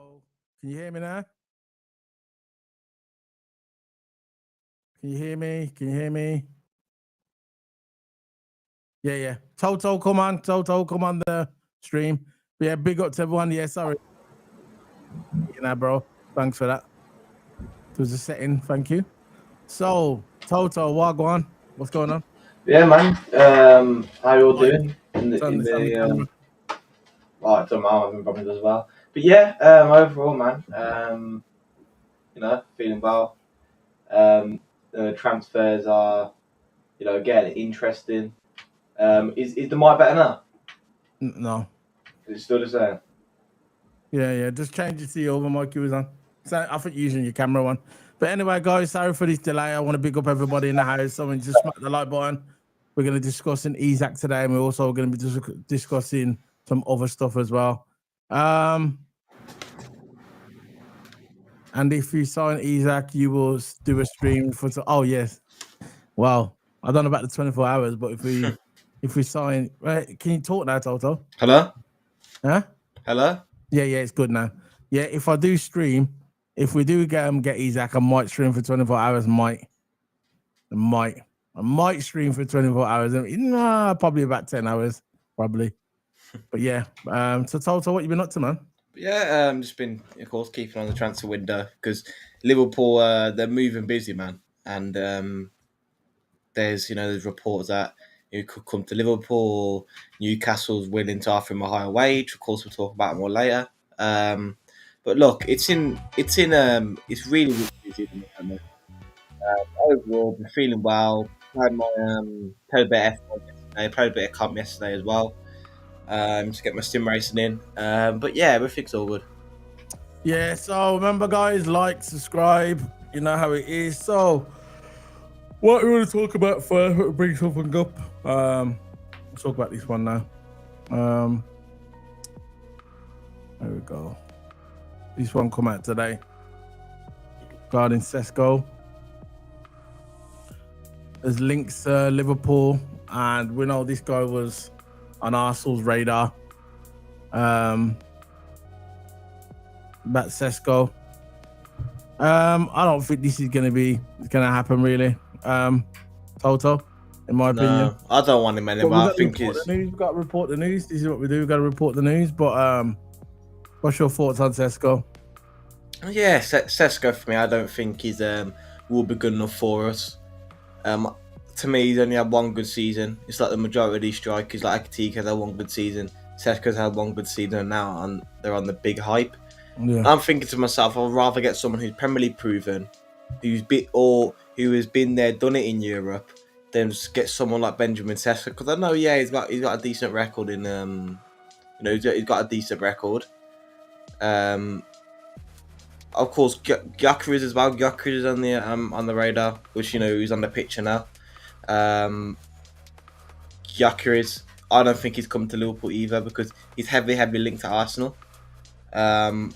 Hello. Can you hear me now? Can you hear me? Can you hear me? Yeah. Toto, come on. Toto, come on the stream. Yeah, big up to everyone. Yeah, sorry. You know, bro. Thanks for that. It was a setting. Thank you. So, Toto, what go on? What's going on? Yeah, man. How you all doing? It's on the camera. Well, it's on my having problems as well. But yeah, overall, man, feeling well. The transfers are, getting interesting. Is the mic better now? No. Is it still the same? Yeah. Just change it to the over mic you was on. So I think you're using your camera one. But anyway, guys, sorry for this delay. I want to big up everybody in the house. Someone just smack the like button. We're going to discuss an Isak today, and we're also going to be discussing some other stuff as well. And if you sign Isak, you will do a stream for. Oh yes, wow. I don't know about the 24 hours, but if we sign, right, can you talk now, Toto? Hello. Huh? Hello. Yeah, it's good now. Yeah, if I do stream, if we do get Isak, I might stream for 24 hours. I might stream for 24 hours. Nah, probably about 10 hours, probably. But yeah. So Toto, what you been up to, man? Yeah, just been, of course, keeping on the transfer window because Liverpool, they're moving busy, man, and there's reports that he could come to Liverpool. Newcastle's willing to offer him a higher wage. Of course, we'll talk about it more later. But look, it's really really busy at the moment. Overall, been feeling well. Had my played a bit of F1 yesterday. Played a bit of comp yesterday as well. To get my sim racing in. But yeah, everything's all good. Yeah. So remember, guys, like, subscribe. You know how it is. So what we want to talk about first? We'll bring something up. Let's talk about this one now. There we go. This one come out today regarding Sesko. There's links to Liverpool, and we know this guy was on Arsenal's radar. About Sesko. I don't think this is gonna happen really. Toto, in my opinion. I don't want him anymore. I think we've got to report the news. This is what we do. We've got to report the news. But what's your thoughts on Sesko? Yeah, Sesko for me, I don't think he's will be good enough for us. To me, he's only had one good season. It's like the majority of these strikers, like Akatika, had one good season. Sesko's had one good season, and now they're on the big hype. Yeah. I'm thinking to myself, I'd rather get someone who's Premier League proven, who has been there, done it in Europe, than just get someone like Benjamin Sesko. Because I know, he's got a decent record in he's got a decent record. Of course, Gyokeres as well. Gyokeres is on the radar, which he's on the picture now. Gyokeres, I don't think he's come to Liverpool either because he's heavily linked to Arsenal. And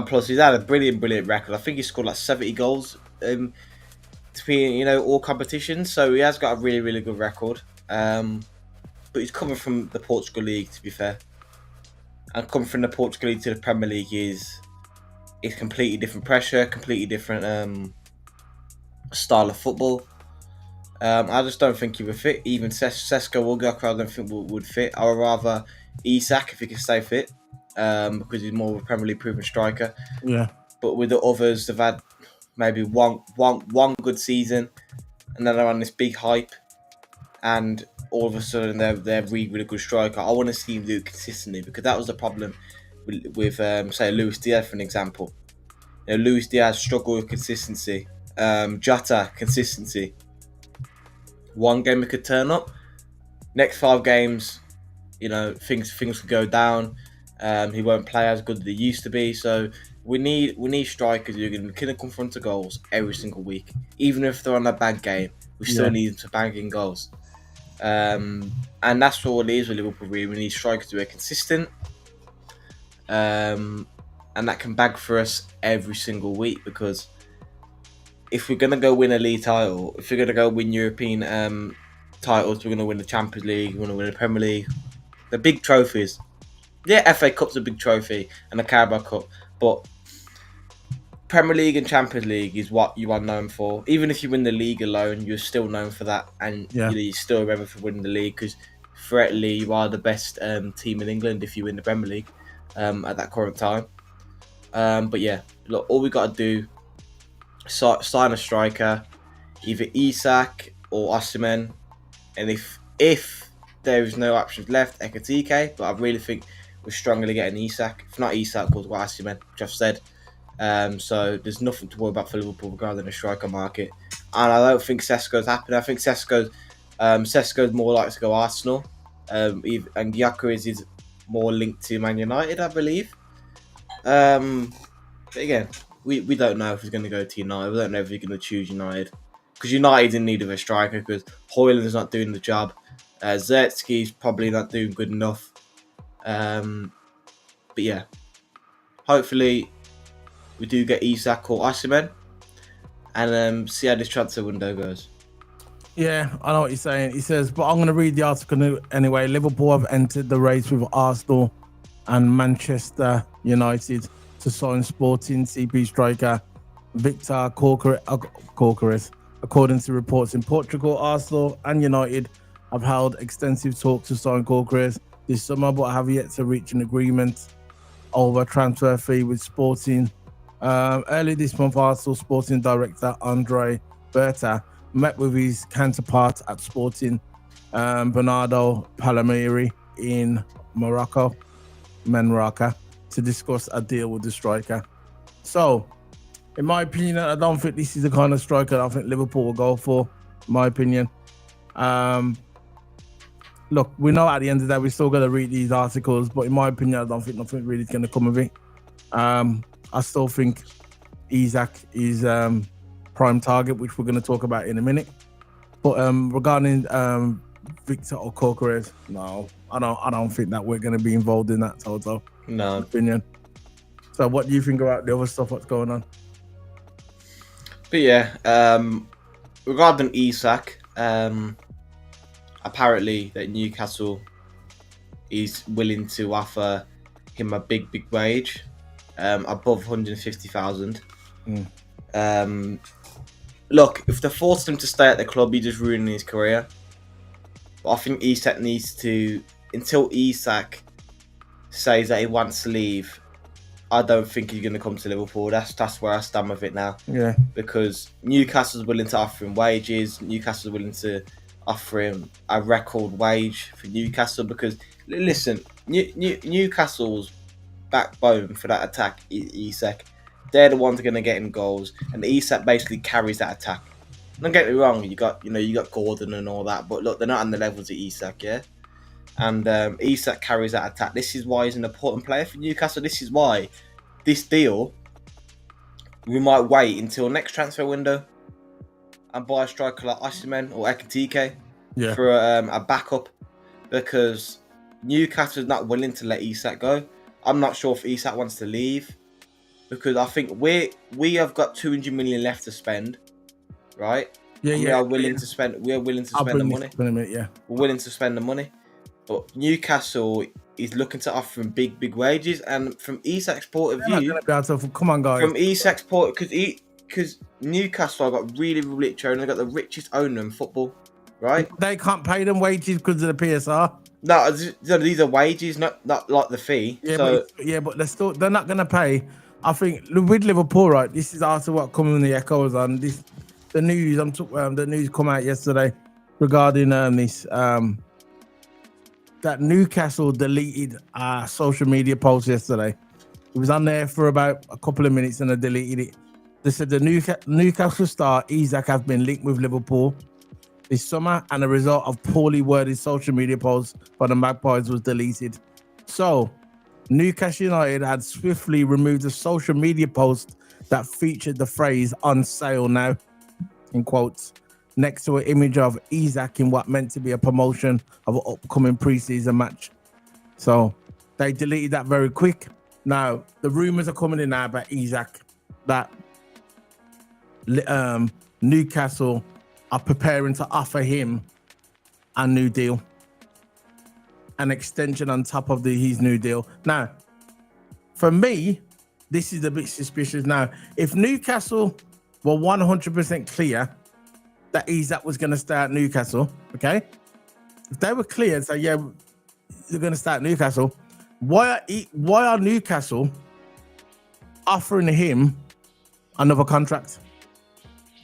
plus, he's had a brilliant record. I think he scored like 70 goals between all competitions, so he has got a really good record. But he's coming from the Portugal League, to be fair, and coming from the Portugal League to the Premier League is completely different pressure, completely different style of football. I just don't think he would fit. Even Sesko or Gyokeres, I don't think would fit. I would rather Isak if he can stay fit, because he's more of a Premier League proven striker. Yeah. But with the others, they've had maybe one good season, and then they're on this big hype, and all of a sudden they're really good striker. I want to see him do it consistently because that was the problem with say Luis Diaz, for an example. Luis Diaz struggled with consistency. Jota, consistency. One game he could turn up. Next 5 games, things could go down. He won't play as good as he used to be. So we need strikers who are going to confront the goals every single week, even if they're on a bad game. We still need them to bang in goals. And that's what it is with Liverpool. Really, we need strikers who are consistent. And that can bag for us every single week, because if we're going to go win a league title, if we're going to go win European titles, we're going to win the Champions League, we're going to win the Premier League, the big trophies. Yeah, FA Cup's a big trophy and the Carabao Cup, but Premier League and Champions League is what you are known for. Even if you win the league alone, you're still known for that, and you still remember for winning the league because theoretically you are the best team in England if you win the Premier League at that current time. But yeah, look, all we got to do sign a striker, either Isak or Osimhen, and if there is no options left, Ekitike. But I really think we're strongly getting Isak. If not Isak, we'll go Osimhen, which I've said. So there's nothing to worry about for Liverpool regarding the striker market, and I don't think Sesko's happening. I think Sesko's more likely to go Arsenal, and Gyokeres is more linked to Man United, I believe. But again, we don't know if he's going to go to United. We don't know if he's going to choose United because United's in need of a striker because Højlund's not doing the job. Zertsky's probably not doing good enough. But yeah, hopefully we do get Isak or Osimhen and see how this transfer window goes. Yeah, I know what you're saying. He says, but I'm going to read the article anyway. Liverpool have entered the race with Arsenal and Manchester United to sign Sporting CP striker Viktor Gyokeres. According to reports in Portugal, Arsenal and United have held extensive talks to sign Gyokeres this summer, but have yet to reach an agreement over a transfer fee with Sporting. Early this month, Arsenal Sporting director Andre Berta met with his counterpart at Sporting, Bernardo Palmieri in Menorca, to discuss a deal with the striker. So, in my opinion, I don't think this is the kind of striker I think Liverpool will go for, in my opinion. Look, we know at the end of the day, we're still going to read these articles, but in my opinion, I don't think nothing really is going to come of it. I still think Isak is prime target, which we're going to talk about in a minute. But regarding Viktor or Gyokeres, no, I don't think that we're going to be involved in that TOTO. No opinion. So, what do you think about the other stuff? What's going on? But yeah, regarding Isak, apparently that Newcastle is willing to offer him a big wage. Above 150,000. Look, if they force him to stay at the club, he's just ruining his career. But I think Isak needs to, until Isak says that he wants to leave, I don't think he's going to come to Liverpool. That's where I stand with it now. Yeah. Because Newcastle's willing to offer him wages. Newcastle's willing to offer him a record wage for Newcastle because, listen, Newcastle's backbone for that attack, Isak. They're the ones going to get him goals, and Isak basically carries that attack. Don't get me wrong, you got Gordon and all that, but look, they're not on the levels of Isak, yeah. And Isak carries that attack. This is why he's an important player for Newcastle. This is why this deal, we might wait until next transfer window and buy a striker like Osimhen or Ekitike for a backup, because Newcastle's not willing to let Isak go. I'm not sure if Isak wants to leave because I think we have got 200 million left to spend, right? Yeah, we are willing to spend. We are willing to spend the money. Yeah, we're willing to spend the money, but Newcastle is looking to offer him big wages. And from Isak's point of view, come on, guys. From Isak's point, because Newcastle have got really rich owner, they've got the richest owner in football, right? They can't pay them wages because of the PSR. No, these are wages, not like the fee. Yeah, so, but they're not gonna pay. I think with Liverpool, right? This is after what coming in the echoes on this. The news the news come out yesterday regarding this that Newcastle deleted our social media post yesterday. It was on there for about a couple of minutes and they deleted it. They said the Newcastle star Isak have been linked with Liverpool this summer, and a result of poorly worded social media posts by the Magpies was deleted. So, Newcastle United had swiftly removed a social media post that featured the phrase "on sale now," in quotes, next to an image of Isak in what meant to be a promotion of an upcoming preseason match. So, they deleted that very quick. Now, the rumors are coming in now about Isak that Newcastle are preparing to offer him a new deal, an extension on top of his new deal. Now, for me, this is a bit suspicious now. If Newcastle were 100% clear that Isak was going to start Newcastle, okay? If they were clear and say, yeah, they're going to start Newcastle, why are Newcastle offering him another contract?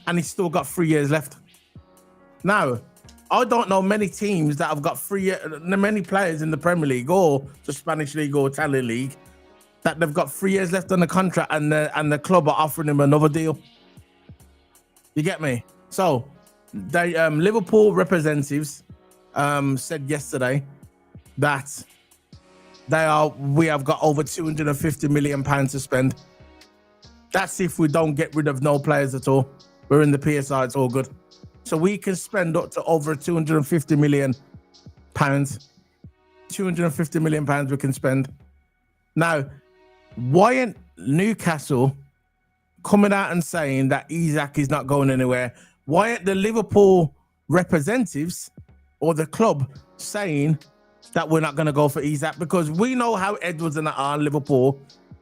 And he's still got 3 years left. Now, I don't know many teams that have got many players in the Premier League or the Spanish League or Italian League that they've got 3 years left on the contract and the club are offering him another deal. You get me? So, they Liverpool representatives said yesterday that we have got over £250 million to spend. That's if we don't get rid of no players at all. We're in the PSI, it's all good. So we can spend up to over £250 million. £250 million we can spend. Now, why ain't Newcastle coming out and saying that Isak is not going anywhere? Why aren't the Liverpool representatives or the club saying that we're not going to go for Isak? Because we know how Edwards and are Liverpool.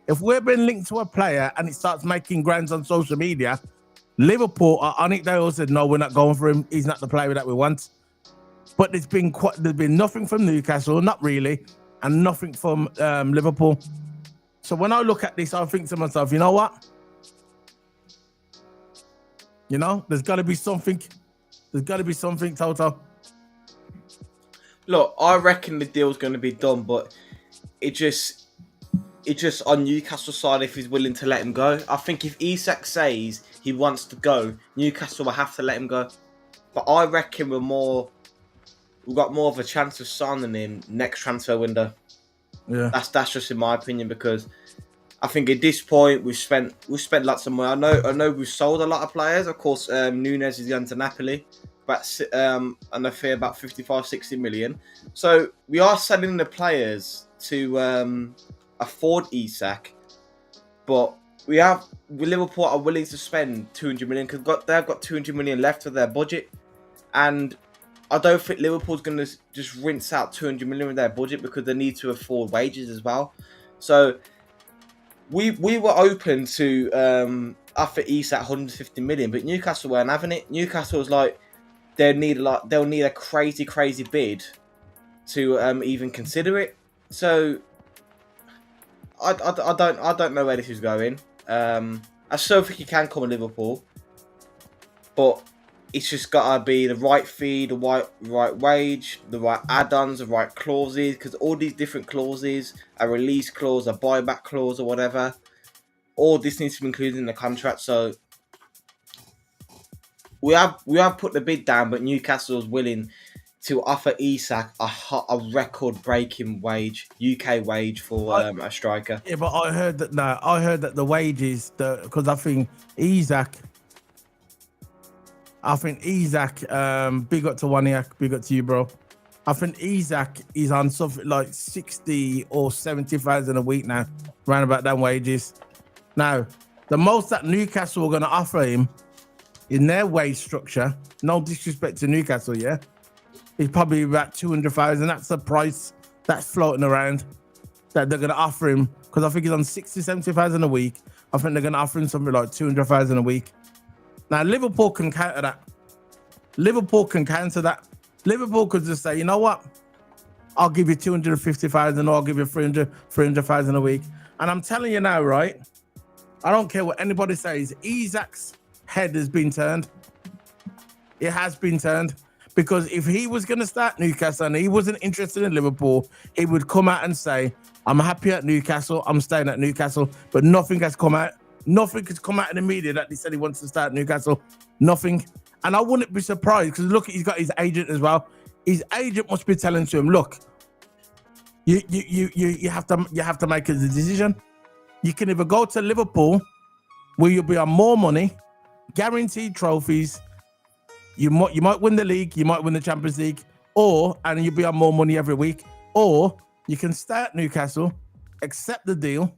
If we've been linked to a player and it starts making grands on social media, Liverpool are on it. They all said, no, we're not going for him. He's not the player that we want. But there's been nothing from Newcastle, not really, and nothing from Liverpool. So when I look at this, I think to myself, you know what? You know, there's got to be something. There's got to be something, Toto. Look, I reckon the deal's going to be done, but it's just on Newcastle's side if he's willing to let him go. I think if Isak says he wants to go, Newcastle will have to let him go. But I reckon we've got more of a chance of signing him next transfer window. Yeah, that's just in my opinion, because I think at this point we've spent lots of money. I know we've sold a lot of players. Of course, Nunes is going to Napoli, but and I fear about 55-60 million. So we are selling the players to afford Isak, but Liverpool are willing to spend 200 million because they've got 200 million left of their budget, and I don't think Liverpool's going to just rinse out 200 million of their budget because they need to afford wages as well. So we were open to offer Isak 150 million, but Newcastle weren't having it. Newcastle was like they'll need a crazy bid to even consider it. So I don't know where this is going. I still think he can come to Liverpool, but it's just got to be the right fee, the right wage, the right add-ons, the right clauses, because all these different clauses, a release clause, a buyback clause or whatever, all this needs to be included in the contract. So we have put the bid down, but Newcastle is willing to offer Isak a record-breaking UK wage for a striker. Yeah, but I heard that the wages, because I think Isak, big up to Waniak, big up to you, bro. I think Isak is on something like 60 or 70,000 a week now, round about them wages. Now, the most that Newcastle are going to offer him in their wage structure, no disrespect to Newcastle, yeah, is probably about 200,000. That's the price that's floating around that they're going to offer him, because I think he's on 60, 70,000 a week. I think they're going to offer him something like 200,000 a week. Now, Liverpool can counter that. Liverpool could just say, you know what? I'll give you 250,000 or I'll give you 300,000 a week. And I'm telling you now, right? I don't care what anybody says. Isak's head has been turned. It has been turned. Because if he was going to start Newcastle and he wasn't interested in Liverpool, he would come out and say, I'm happy at Newcastle. I'm staying at Newcastle. But nothing has come out. Nothing has come out in the media that he said he wants to start Newcastle. Nothing. And I wouldn't be surprised because look, he's got his agent as well. His agent must be telling to him, look, you have to make a decision. You can either go to Liverpool, where you'll be on more money, guaranteed trophies. You might win the league, you might win the Champions League, and you'll be on more money every week. Or you can start Newcastle, accept the deal,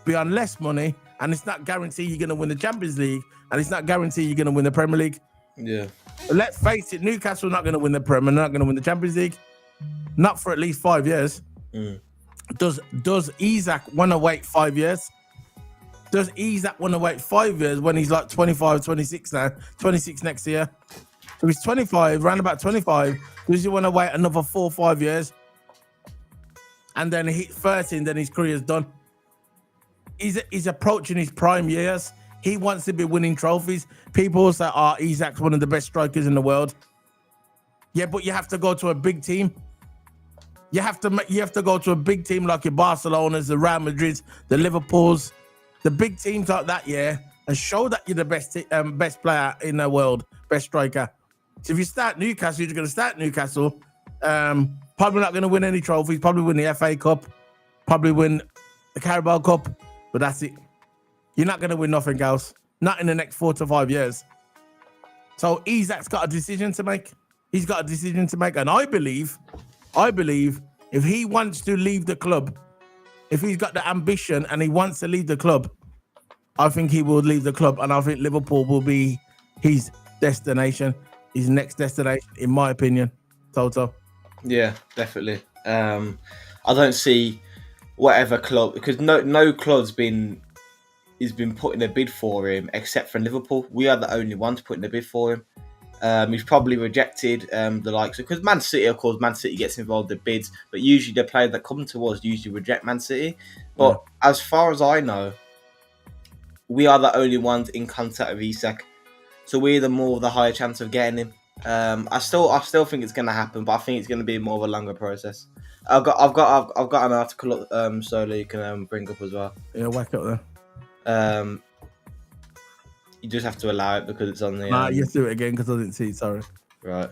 be on less money, and it's not guaranteed you're going to win the Champions League, and it's not guaranteed you're going to win the Premier League. Yeah. But let's face it, Newcastle are not going to win the Premier, not going to win the Champions League, not for at least 5 years. Does Isak want to wait 5 years? Does Isak want to wait 5 years when he's like 25, 26 now? 26 next year. So he's 25, around about 25. Does he want to wait another 4 or 5 years? And then he hit 30 and then his career's done. He's approaching his prime years. He wants to be winning trophies. People say, Isak's one of the best strikers in the world. Yeah, but you have to go to a big team. You have to go to a big team like your Barcelonas, the Real Madrids, the Liverpools, the big teams like that, yeah, and show that you're the best player in the world, best striker. So if you start Newcastle, you're going to start Newcastle. Probably not going to win any trophies. Probably win the FA Cup. Probably win the Carabao Cup. But that's it. You're not going to win nothing else. Not in the next 4 to 5 years. So Isak's got a decision to make. He's got a decision to make. And I believe if he wants to leave the club, if he's got the ambition and he wants to leave the club, I think he will leave the club. And I think Liverpool will be his destination, his next destination, in my opinion. Toto. Yeah, definitely. I don't see whatever club, because no club's been putting a bid for him except for Liverpool. We are the only ones putting a bid for him. He's probably rejected the likes of, because Man City, of course, Man City gets involved in bids, but usually the players that come to us usually reject Man City. But as far as I know, we are the only ones in contact with Isak, so we're the higher chance of getting him. I still think it's going to happen, but I think it's going to be more of a longer process. I've got an article up, so you can bring up as well. Yeah, whack up there. You just have to allow it because it's on the. Nah, you do it again because I didn't see it. Sorry. Right.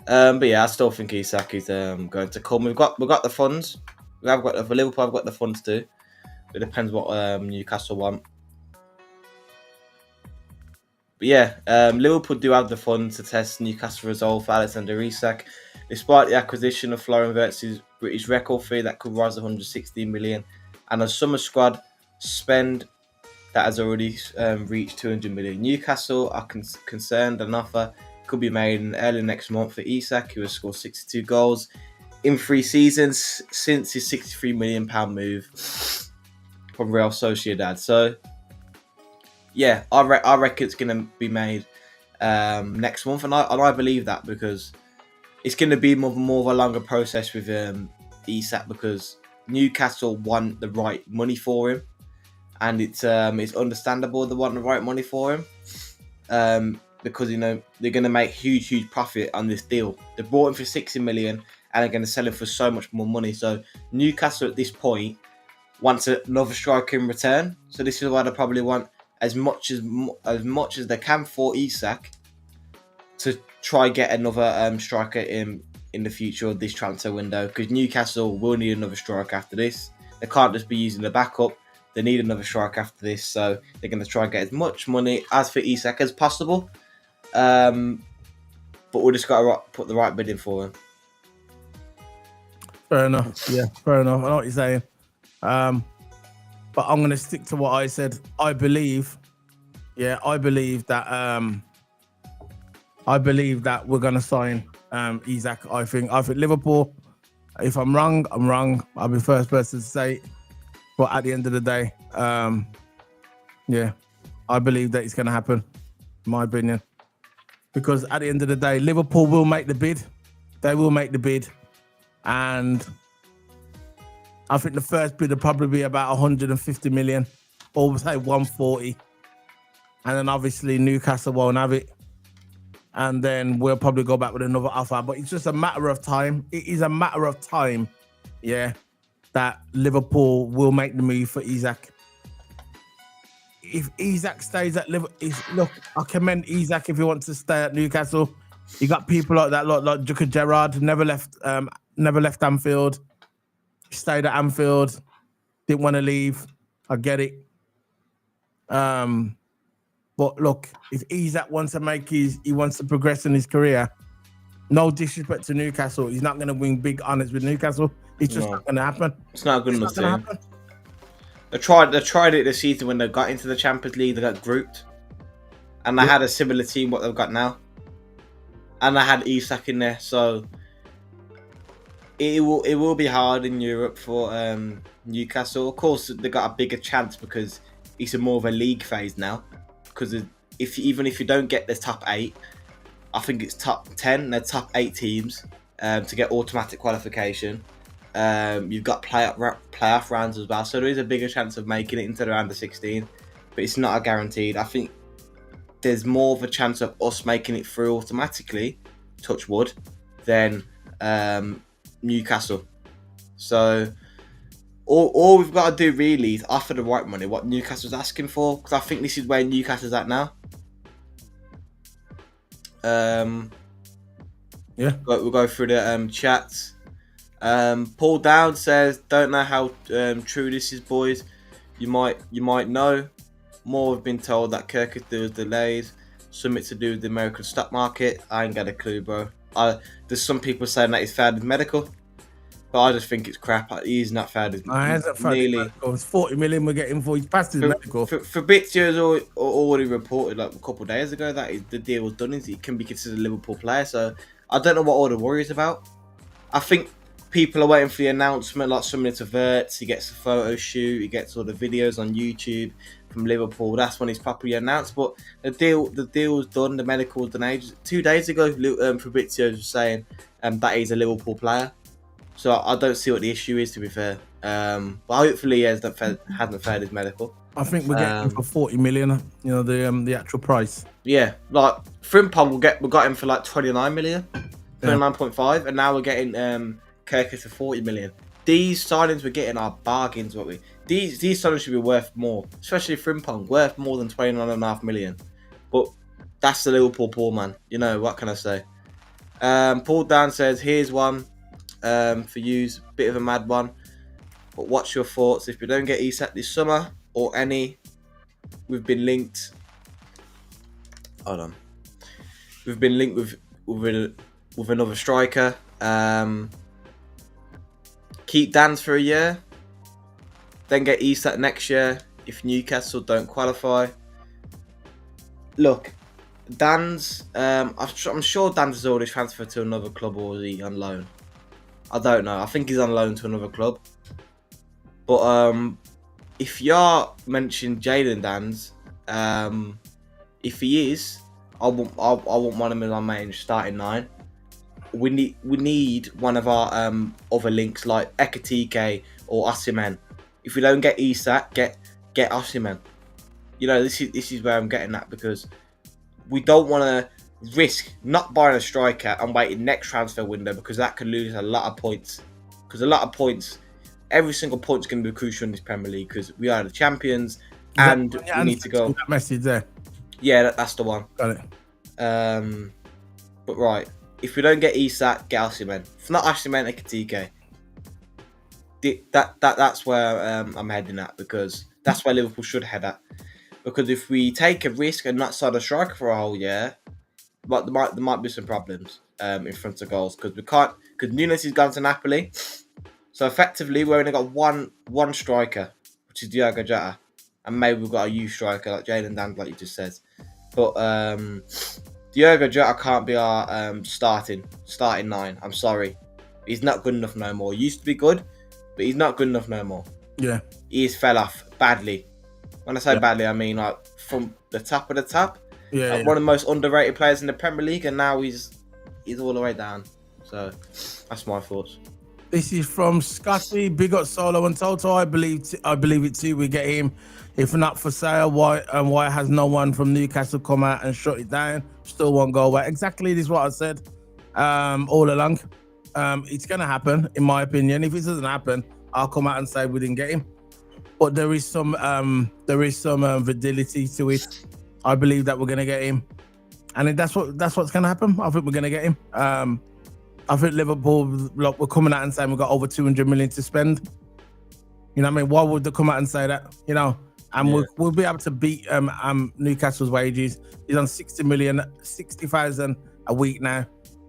But yeah, I still think Isak is going to come. We've got the funds. For Liverpool. I've got the funds too. It depends what Newcastle want. But yeah, Liverpool do have the funds to test Newcastle resolve for Alexander Isak, despite the acquisition of Florian Wirtz's British record fee that could rise to 116 million, and a summer squad spend that has already reached 200 million. Newcastle are concerned an offer could be made in early next month for Isak, who has scored 62 goals in 3 seasons since his £63 million move from Real Sociedad. So yeah, I reckon it's going to be made next month, and I believe that because it's going to be more of a longer process with Isak, because Newcastle want the right money for him, and it's understandable they want the right money for him, because they're going to make huge profit on this deal. They bought him for 60 million and they're going to sell him for so much more money. So Newcastle at this point wants another striker in return. So this is why they probably want as much as they can for Isak to try get another striker in the future of this transfer window, because Newcastle will need another striker after this. They can't just be using the backup. They need another striker after this, so they're going to try and get as much money as for Isak as possible. But we just got to put the right bid in for him. Fair enough. Yeah, fair enough. I know what you're saying. But I'm going to stick to what I said. I believe that we're going to sign Isak. I think Liverpool, if I'm wrong, I'm wrong. I'll be the first person to say it. But at the end of the day, yeah, I believe that it's going to happen, in my opinion. Because at the end of the day, Liverpool will make the bid. They will make the bid. And I think the first bid will probably be about 150 million, or we'll say 140. And then obviously Newcastle won't have it. And then we'll probably go back with another offer. But it's just a matter of time. It is a matter of time, yeah, that Liverpool will make the move for Isak. If Isak stays at Liverpool, look, I commend Isak if he wants to stay at Newcastle. You got people like that, like Viktor Gyokeres, never left Anfield. Stayed at Anfield, didn't want to leave. I get it. But look, if Isak wants to progress in his career, no disrespect to Newcastle, he's not going to win big honours with Newcastle. It's just not going to happen. It's not a good enough team. They tried it this season when they got into the Champions League. They got grouped, and they had a similar team what they've got now, and they had Isak in there. So it will be hard in Europe for Newcastle. Of course, they got a bigger chance because it's a more of a league phase now, because even if you don't get the top 8, I think it's top 10, the top 8 teams to get automatic qualification. You've got playoff rounds as well, so there is a bigger chance of making it into the round of 16, but it's not a guaranteed. I think there's more of a chance of us making it through automatically, touch wood, than Newcastle. So all we've got to do really is offer the right money, what Newcastle's asking for, because I think this is where Newcastle's at now. We'll go through the chats. Paul Down says, don't know how true this is, boys. You might know. More have been told that Gyokeres was delayed, something to do with the American stock market. I ain't got a clue, bro. There's some people saying that he's failed his medical, but I just think it's crap. He's not failed his medical. It's 40 million we're getting for. He's passed his medical. Fabrizio's already reported like a couple of days ago that the deal was done. He can be considered a Liverpool player. So I don't know what all the worry is about. I think people are waiting for the announcement, like similar to Verts. He gets the photo shoot, he gets all the videos on YouTube from Liverpool. That's when he's properly announced. But the deal was done. The medical was done 2 days ago. Fabrizio was saying that he's a Liverpool player. So I don't see what the issue is, to be fair. But hopefully he hasn't failed his medical. I think we're getting him for 40 million. You know, the actual price. Yeah, like Frimpong we got him for like 29 million, 29.5, and now we're getting Gyokeres for 40 million. These signings we're getting are bargains, what we. These signings should be worth more, especially Frimpong, worth more than 29.5 million. But that's the Liverpool poor man. You know, what can I say? Paul Dan says, here's one for you, bit of a mad one. But what's your thoughts if we don't get Isak this summer or any? We've been linked. Hold on. We've been linked with another striker. Keep Dan's for a year, then get Isak next year if Newcastle don't qualify. Look, Dan's. I'm sure Dan's is already transferred to another club, or is he on loan? I don't know. I think he's on loan to another club. But if you're mentioning Jayden Dan's, if he is, I want one of him on main starting 9. We need one of our other links like Ekatike or Osimhen. If we don't get Isak, get Osimhen. You know, this is where I'm getting at, because we don't want to risk not buying a striker and waiting next transfer window, because that could lose a lot of points. Because a lot of points, every single point's going to be crucial in this Premier League, because we are the champions and we need to go. That message there. Yeah, that's the one. Got it. But right, if we don't get Isak, get Osimhen. If not Osimhen, Ekatike. That's where I'm heading at, because that's where Liverpool should head at. Because if we take a risk and not sign a striker for a whole year, but there might be some problems in front of goals, because Nunes has gone to Napoli, so effectively we've only got one striker, which is Diogo Jota, and maybe we've got a youth striker like Jayden Dan, like you just said. But Diogo Jota can't be our starting 9. I'm sorry, he's not good enough no more. He used to be good, but he's not good enough no more. Yeah, he's fell off badly. When I say badly, I mean like from the top of the top. Yeah, one of the most underrated players in the Premier League, and now he's all the way down. So that's my thoughts. This is from Scotty. Big up Solo and Toto. I believe it too. We get him. If not for sale, why has no one from Newcastle come out and shut it down? Still won't go away. Exactly, this is what I said all along. It's gonna happen, in my opinion. If it doesn't happen, I'll come out and say we didn't get him. But there is some validity to it. I believe that we're gonna get him, and that's what's gonna happen. I think we're gonna get him. I think Liverpool, like, we're coming out and saying we've got over 200 million to spend. You know what I mean? Why would they come out and say that? You know, and we'll be able to beat Newcastle's wages. He's on 60,000 a week now,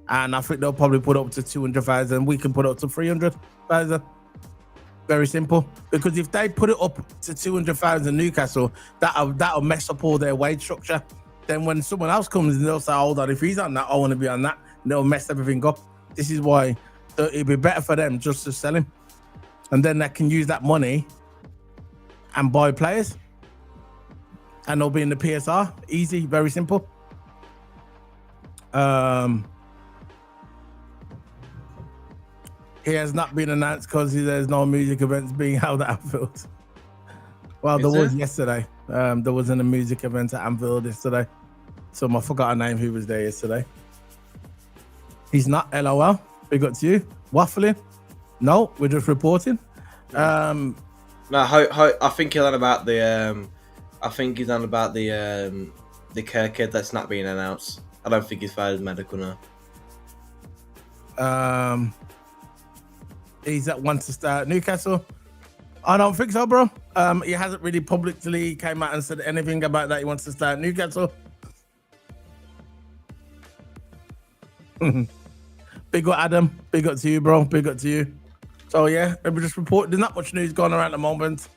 and I think they'll probably put up to 200,000. We can put up to 300,000. Very simple, because if they put it up to 200,000 Newcastle, that'll mess up all their wage structure. Then when someone else comes in, they'll say, hold on, if he's on that, I want to be on that. And they'll mess everything up. This is why it'd be better for them just to sell him. And then they can use that money and buy players. and they'll be in the PSR. Easy, very simple. He has not been announced because there's no music events being held at Anfield. Well, there was yesterday. There wasn't a music event at Anfield yesterday. So I forgot her name who was there yesterday. He's not. LOL. Big up to you. Waffling. No, we're just reporting. No, I think he's on about the. I think he's on about the Kerr kid that's not being announced. I don't think his father's medical now. He's that wants to start Newcastle. I don't think so, bro. He hasn't really publicly came out and said anything about that he wants to start Newcastle. Big up, Adam. Big up to you, bro. Big up to you. So yeah, we just report. There's not much news going around at the moment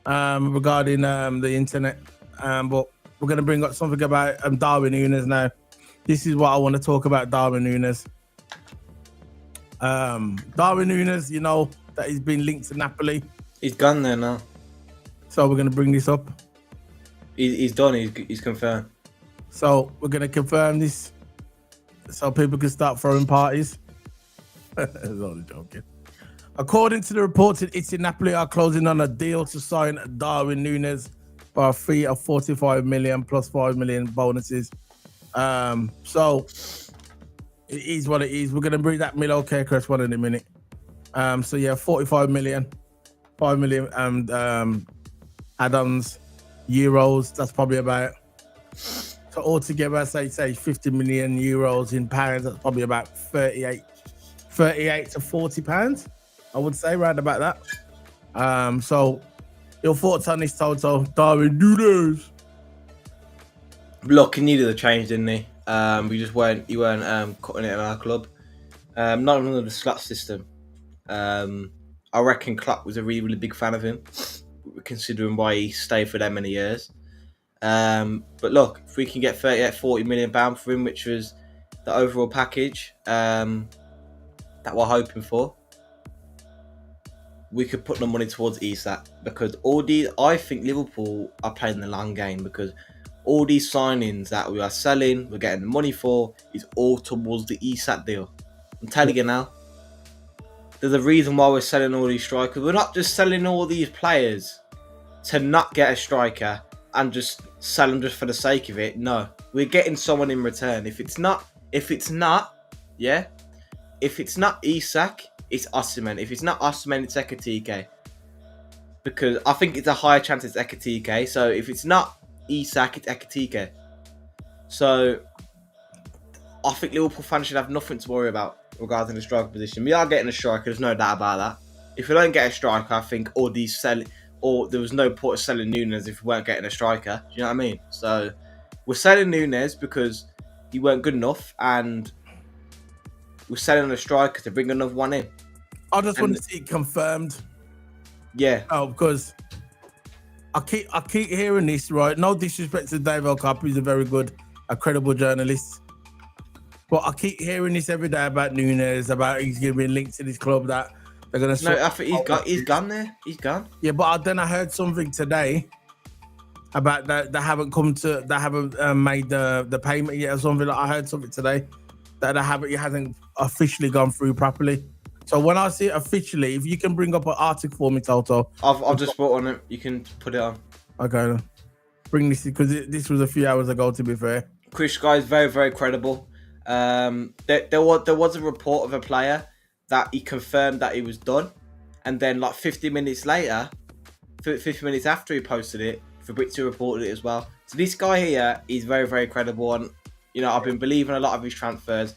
regarding the internet, but we're gonna bring up something about Darwin Núñez now. This is what I want to talk about. Darwin Núñez. Darwin Núñez, you know that he's been linked to Napoli. He's gone there now. So we're gonna bring this up. He's done. He's confirmed. So we're gonna confirm this, so people can start throwing parties. I was only joking. According to the reports, Italy Napoli are closing on a deal to sign Darwin Núñez for a fee of 45 million plus 5 million bonuses. So it is what it is. We're gonna bring that Milo Gyokeres one in a minute. So yeah, 45 million, 5 million add-ons, euros. That's probably about, so altogether, say 50 million euros in pounds. That's probably about 38 to 40 pounds. I would say right about that. So your thoughts on this, Toto? Darwin Núñez. Look, he needed a change, didn't he? You weren't cutting it in our club. Not under the slot system. I reckon Klopp was a really, really big fan of him, considering why he stayed for that many years. But look, if we can get 40 million pounds for him, which was the overall package that we're hoping for, we could put the money towards Isak, because I think Liverpool are playing the long game, because all these signings that we are selling, we're getting the money for, is all towards the Isak deal. I'm telling you now, there's a reason why we're selling all these strikers. We're not just selling all these players to not get a striker and just sell them just for the sake of it. No, we're getting someone in return. If it's not Isak, it's Osimhen. If it's not Osimhen, it's Ekitike. Because I think it's a higher chance it's Ekitike. So if it's not Isak, it's Ekitike. So I think Liverpool fans should have nothing to worry about regarding the striker position. We are getting a striker, there's no doubt about that. If we don't get a striker, I think there was no point of selling Núñez if we weren't getting a striker. Do you know what I mean? So we're selling Núñez because he weren't good enough, and we're selling a striker to bring another one in. I just want to see it confirmed. Yeah. Oh, because I keep hearing this, right? No disrespect to Dave Elcap, he's a very good, a credible journalist. But I keep hearing this every day about Núñez, about he's going to be linked to this club, that they're going to... No, I think he's gone there. He's gone. Yeah, but then I heard something today about that they haven't made the payment yet or something. I heard something today that it hasn't officially gone through properly. So when I see it officially, if you can bring up an article for me, Toto. I've just put on it. You can put it on. Okay. Bring this, because this was a few hours ago, to be fair. Chris Guy is very, very credible. There was a report of a player that he confirmed that he was done. And then like 50 minutes later, 50 minutes after he posted it, Fabrizio reported it as well. So this guy here is very, very credible. And, you know, I've been believing a lot of his transfers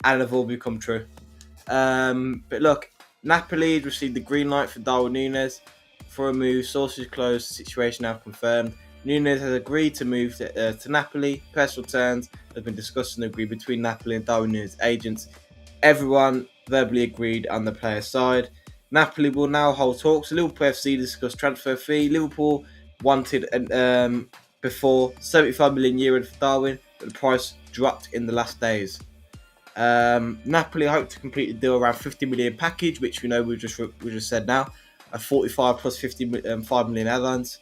and they've all become true. But look, Napoli received the green light for Darwin Núñez for a move. Sources close, situation now confirmed. Núñez has agreed to move to Napoli. Personal terms have been discussed and agreed between Napoli and Darwin Núñez agents. Everyone verbally agreed on the player's side. Napoli will now hold talks. Liverpool FC discussed transfer fee. Liverpool wanted before €75 million for Darwin, but the price dropped in the last days. Napoli hope to complete the deal around 50 million package, which we know we just said now, a 45 plus 5 million add-ons.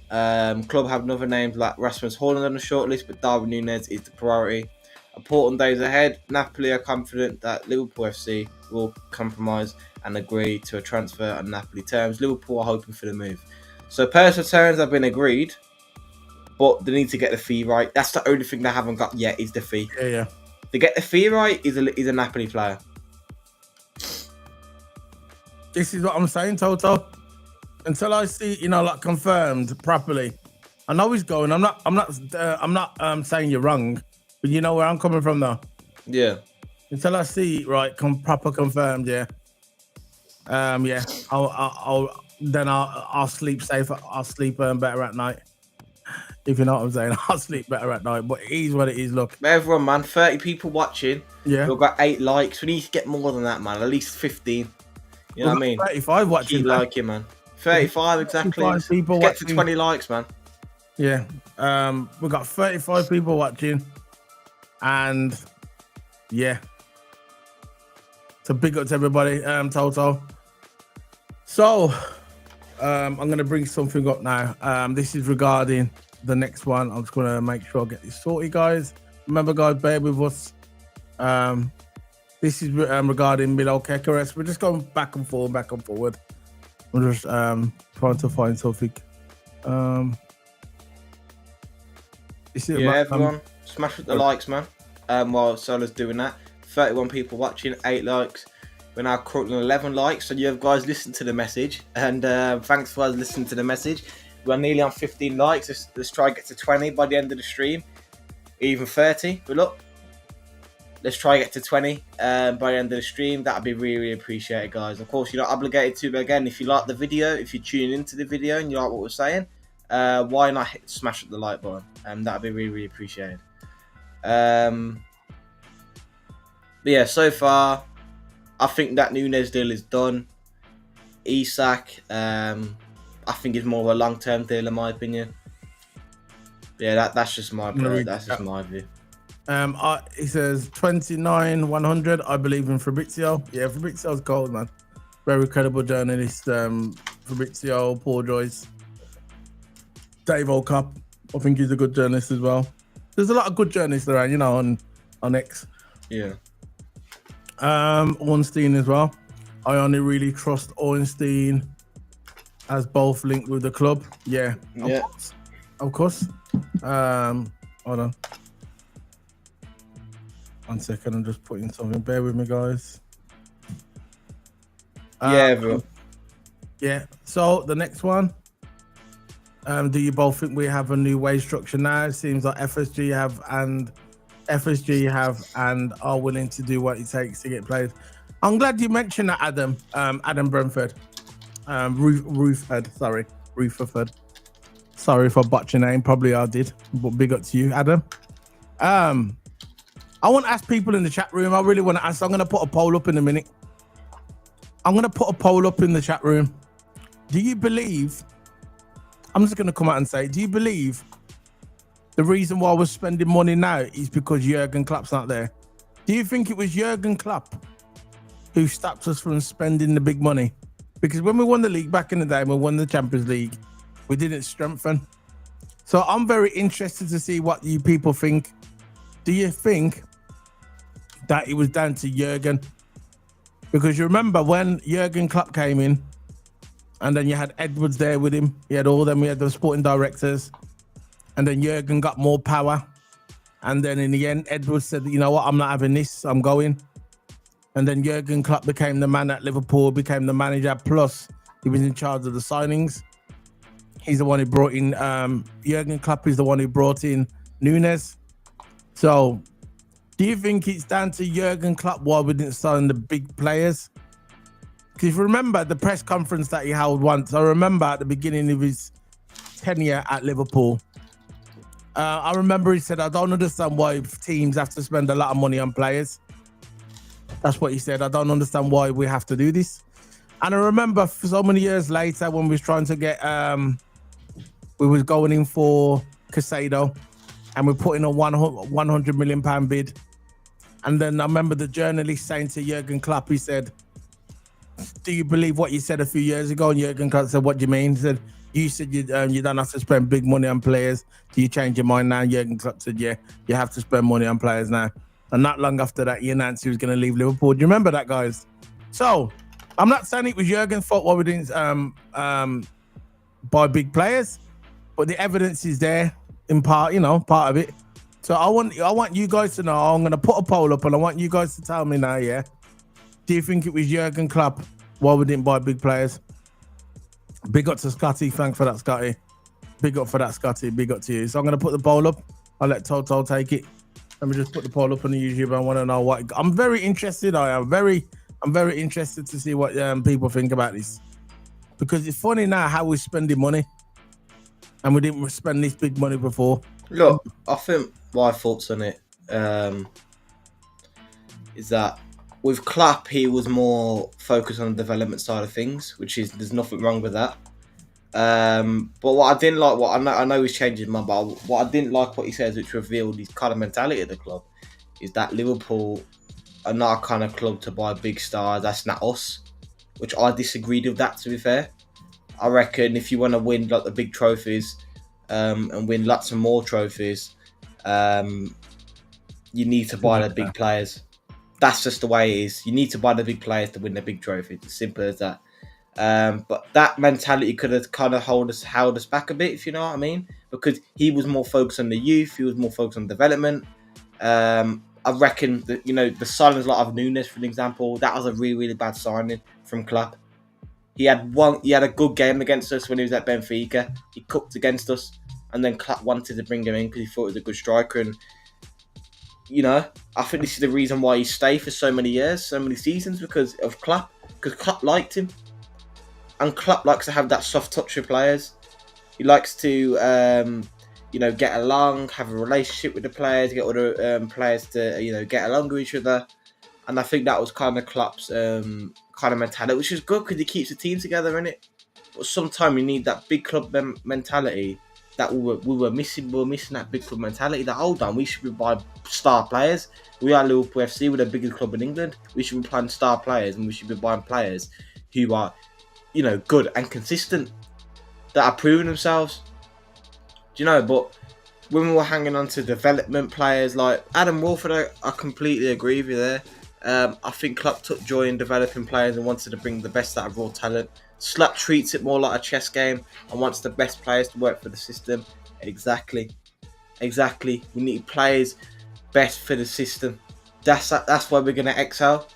Club have another names like Rasmus Haaland on the shortlist, but Darwin Núñez is the priority. Important days ahead. Napoli are confident that Liverpool FC will compromise and agree to a transfer on Napoli terms. Liverpool are hoping for the move. So personal terms have been agreed, but they need to get the fee right. That's the only thing they haven't got yet is the fee. Yeah. To get the fee right is a Napoli player. This is what I'm saying, Toto. Until I see, like confirmed properly. I know he's going. I'm not saying you're wrong, but you know where I'm coming from, though. Yeah. Until I see right, proper confirmed, yeah. Yeah. I'll sleep safer. I'll sleep better at night. If you know what I'm saying, I'll sleep better at night. But it is what it is. Look, Everyone, man, 30 people watching. Yeah. We've got 8 likes. We need to get more than that, man. At least 15. You know what I mean? 35 watching. Keep liking, man. 35 exactly. 35 people get to watching. 20 likes, man. Yeah. We've got 35 people watching, and yeah. So big up to everybody, Toto. So I'm gonna bring something up now. This is regarding the next one. I'm just gonna make sure I get this sorted, guys. Remember, guys, bear with us. This is regarding Viktor Gyokeres. We're just going back and forward. I'm just trying to find something. Everyone, smash with the likes, man. While Solo's doing that, 31 people watching, 8 likes. We're now currently on 11 likes, so you have guys listened to the message, and thanks for guys listening to the message. We're nearly on 15 likes. Let's try and get to 20 by the end of the stream, even 30. But look, let's try and get to 20 by the end of the stream. That'd be really, really appreciated, guys. Of course, you're not obligated to, but again, if you like the video, if you're tuning into the video and you like what we're saying, why not smash up the like button? That'd be really, really appreciated. But yeah, so far, I think that Núñez deal is done. Isak, I think it's more of a long-term deal in my opinion. Yeah, that's just my view. He says 29,100. I believe in Fabrizio. Yeah, Fabrizio's gold, man. Very credible journalist. Fabrizio, Paul Joyce, Dave O'Cup. I think he's a good journalist as well. There's a lot of good journalists around, on X. Yeah. Ornstein as well. I only really trust Ornstein as both linked with the club. Yeah. Of course. Hold on. 1 second, I'm just putting something. Bear with me, guys. Everyone. Yeah. So the next one. Do you both think we have a new wage structure now? It seems like FSG have and are willing to do what it takes to get players. I'm glad you mentioned that, Adam. Adam Brentford. Rutherford. Sorry if I botched your name. Probably I did. But big up to you, Adam. I want to ask people in the chat room. I really want to ask. I'm going to put a poll up in a minute. I'm going to put a poll up in the chat room. Do you believe... I'm just going to come out and say, do you believe the reason why we're spending money now is because Jurgen Klopp's not there? Do you think it was Jurgen Klopp who stopped us from spending the big money? Because when we won the league back in the day, we won the Champions League, we didn't strengthen. So I'm very interested to see what you people think. Do you think that it was down to Jurgen? Because you remember when Jurgen Klopp came in, and then you had Edwards there with him. You had all them. We had the sporting directors. And then Jurgen got more power. And then in the end, Edwards said, you know what, I'm not having this. I'm going. And then Jurgen Klopp became the man at Liverpool, became the manager. Plus, he was in charge of the signings. He's the one who brought in, Jurgen Klopp is the one who brought in Núñez. So, do you think it's down to Jurgen Klopp why we didn't sign the big players? Because if you remember the press conference that he held once, I remember at the beginning of his tenure at Liverpool, I remember he said, I don't understand why teams have to spend a lot of money on players. That's what he said. I don't understand why we have to do this. And I remember for so many years later when we was trying to get, we was going in for Casado and we put in a £100 million bid. And then I remember the journalist saying to Jurgen Klopp, he said, do you believe what you said a few years ago? And Jurgen Klopp said, what do you mean? He said, You said you don't have to spend big money on players. Do you change your mind now? Jurgen Klopp said, yeah, you have to spend money on players now. And not long after that, he announced he was going to leave Liverpool. Do you remember that, guys? So I'm not saying it was Jurgen's fault why we didn't buy big players, but the evidence is there in part, part of it. So I want you guys to know. I'm going to put a poll up, and I want you guys to tell me now. Yeah, do you think it was Jurgen Klopp why we didn't buy big players? Big up to Scotty. Thanks for that, Scotty. Big up for that, Scotty. Big up to you. So I'm going to put the poll up. I'll let Toto take it. Let me just put the poll up on the YouTube. I want to know what. I'm very interested. I'm very interested to see what people think about this, because it's funny now how we're spending money, and we didn't spend this big money before. Look, I think my thoughts on it is that with Klopp, he was more focused on the development side of things, which is there's nothing wrong with that. But what I didn't like, I know he's changing my mind, but what I didn't like what he says, which revealed his kind of mentality of the club, is that Liverpool are not a kind of club to buy big stars. That's not us, which I disagreed with that, to be fair. I reckon if you want to win like the big trophies and win lots of more trophies, you need to buy the big players. That's just the way it is. You need to buy the big players to win the big trophy. It's as simple as that. But that mentality could have kind of held us back a bit, if you know what I mean, because he was more focused on the youth. He was more focused on development. I reckon that, the silence of Nunes, for example, that was a really, really bad signing from Klopp. He had a good game against us when he was at Benfica. He cooked against us, and then Klopp wanted to bring him in because he thought he was a good striker. And I think this is the reason why he stayed for so many years, so many seasons, because of Klopp. Because Klopp liked him, and Klopp likes to have that soft touch with players. He likes to, get along, have a relationship with the players, get other players to, get along with each other. And I think that was kind of Klopp's kind of mentality, which is good because he keeps the team together, innit? But sometimes you need that big club mentality that we were missing. We were missing that big club mentality. That, hold on, we should be buying star players. We are Liverpool FC. We're the biggest club in England. We should be playing star players, and we should be buying players who are, good and consistent, that are proving themselves. But when we were hanging on to development players like Adam Wolford, I completely agree with you there. I think Klopp took joy in developing players and wanted to bring the best out of raw talent. Klopp treats it more like a chess game and wants the best players to work for the system. Exactly. We need players best for the system. That's why we're going to excel.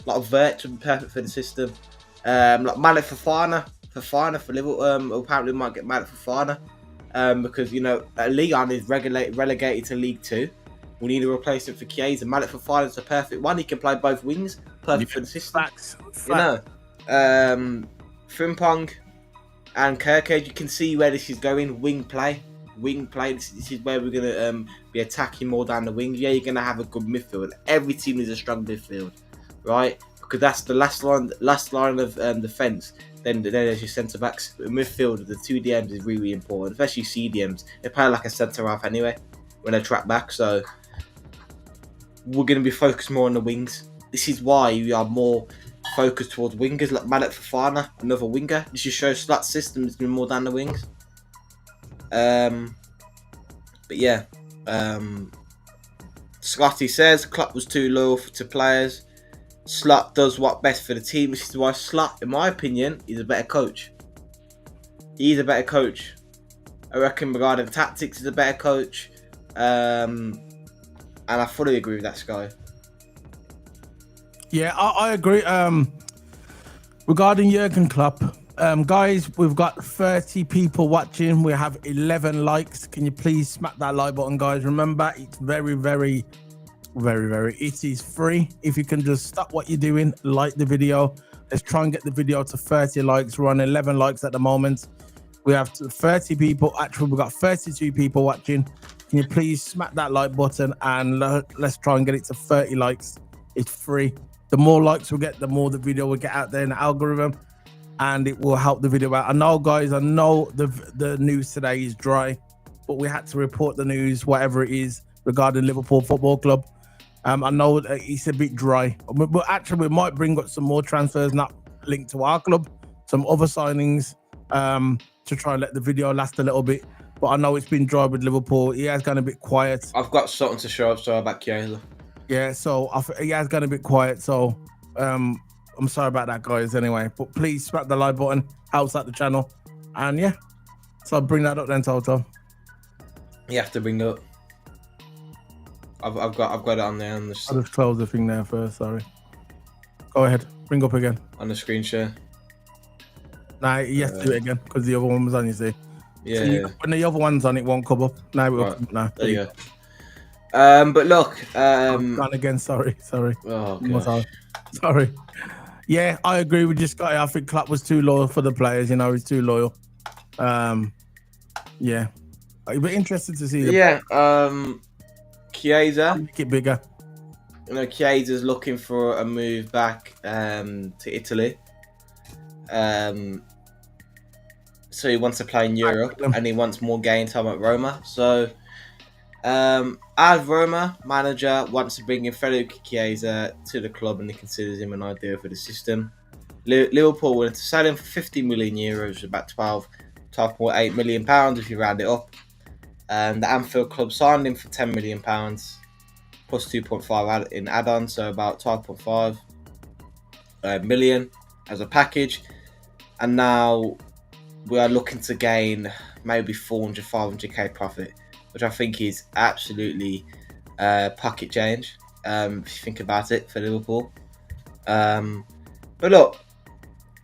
Like Vert would be perfect for the system. Like Malik Fofana for Liverpool. Apparently might get Malik Fofana because Leon is relegated to League 2. We need a replacement for Chiesa. Malik Fofana is the perfect one. He can play both wings. Perfect for the system. Facts. Frimpong and Kirkhead, you can see where this is going. Wing play. This is where we're going to be attacking more down the wing. Yeah, you're going to have a good midfield. Every team needs a strong midfield, right? Because that's the last line of defence. Then there's your centre backs. Midfield, the two DMs is really important, especially CDMs. They play like a centre half anyway when they track back. So we're going to be focused more on the wings. This is why we are more focused towards wingers like Malik Fofana, another winger. This just shows that system is going more down the wings. But yeah, Scotty says Klopp was too loyal to players. Slot does what's best for the team. This is why Slot, in my opinion, is a better coach. He's a better coach. I reckon regarding tactics, he's a better coach. And I fully agree with that, Sky. Yeah, I agree. Regarding Jurgen Klopp, guys, we've got 30 people watching. We have 11 likes. Can you please smack that like button, guys? Remember, it's very, very, it is free. If you can just stop what you're doing, like the video. Let's try and get the video to 30 likes. We're on 11 likes at the moment. We have 30 people. Actually, we've got 32 people watching. Can you please smack that like button and let's try and get it to 30 likes. It's free. The more likes we get, the more the video will get out there in the algorithm, and it will help the video out. I know, guys, I know the news today is dry, but we had to report the news, whatever it is, regarding Liverpool Football Club. I know it's a bit dry, but actually we might bring up some more transfers not linked to our club, some other signings, to try and let the video last a little bit. But I know it's been dry with Liverpool. He has gone a bit quiet. I've got something to show up, sorry about Chiesa. Yeah, so he has gone a bit quiet. So I'm sorry about that, guys. Anyway, but please smack the like button, helps out the channel, and yeah. So bring that up then, Toto. You have to bring it up. I've got it on there on the. I'll just close the thing there first. Sorry. Go ahead. Bring up again. On the screen share. Nah, you have to do it again because the other one was on. You see. Yeah. So when the other one's on, it won't come up. Now it will come up now. There you go. But look. Gone again. Sorry. Oh gosh. Sorry. Yeah, I agree with you, Scotty. I think Klopp was too loyal for the players. You know, he's too loyal. Yeah. It'd be interesting to see. Chiesa. Make it bigger. You know, Chiesa's looking for a move back to Italy. So he wants to play in Europe and he wants more game time at Roma. So, as Roma manager wants to bring in Federico Chiesa to the club and he considers him an idea for the system. Liverpool wanted to sell him for 50 million euros, about 12.8 million pounds if you round it up. The Anfield club signed him for 10 million pounds plus 2.5 in add-on, so about 12.5 million as a package. And now we are looking to gain maybe 500k profit, which I think is absolutely pocket change if you think about it for Liverpool. But look,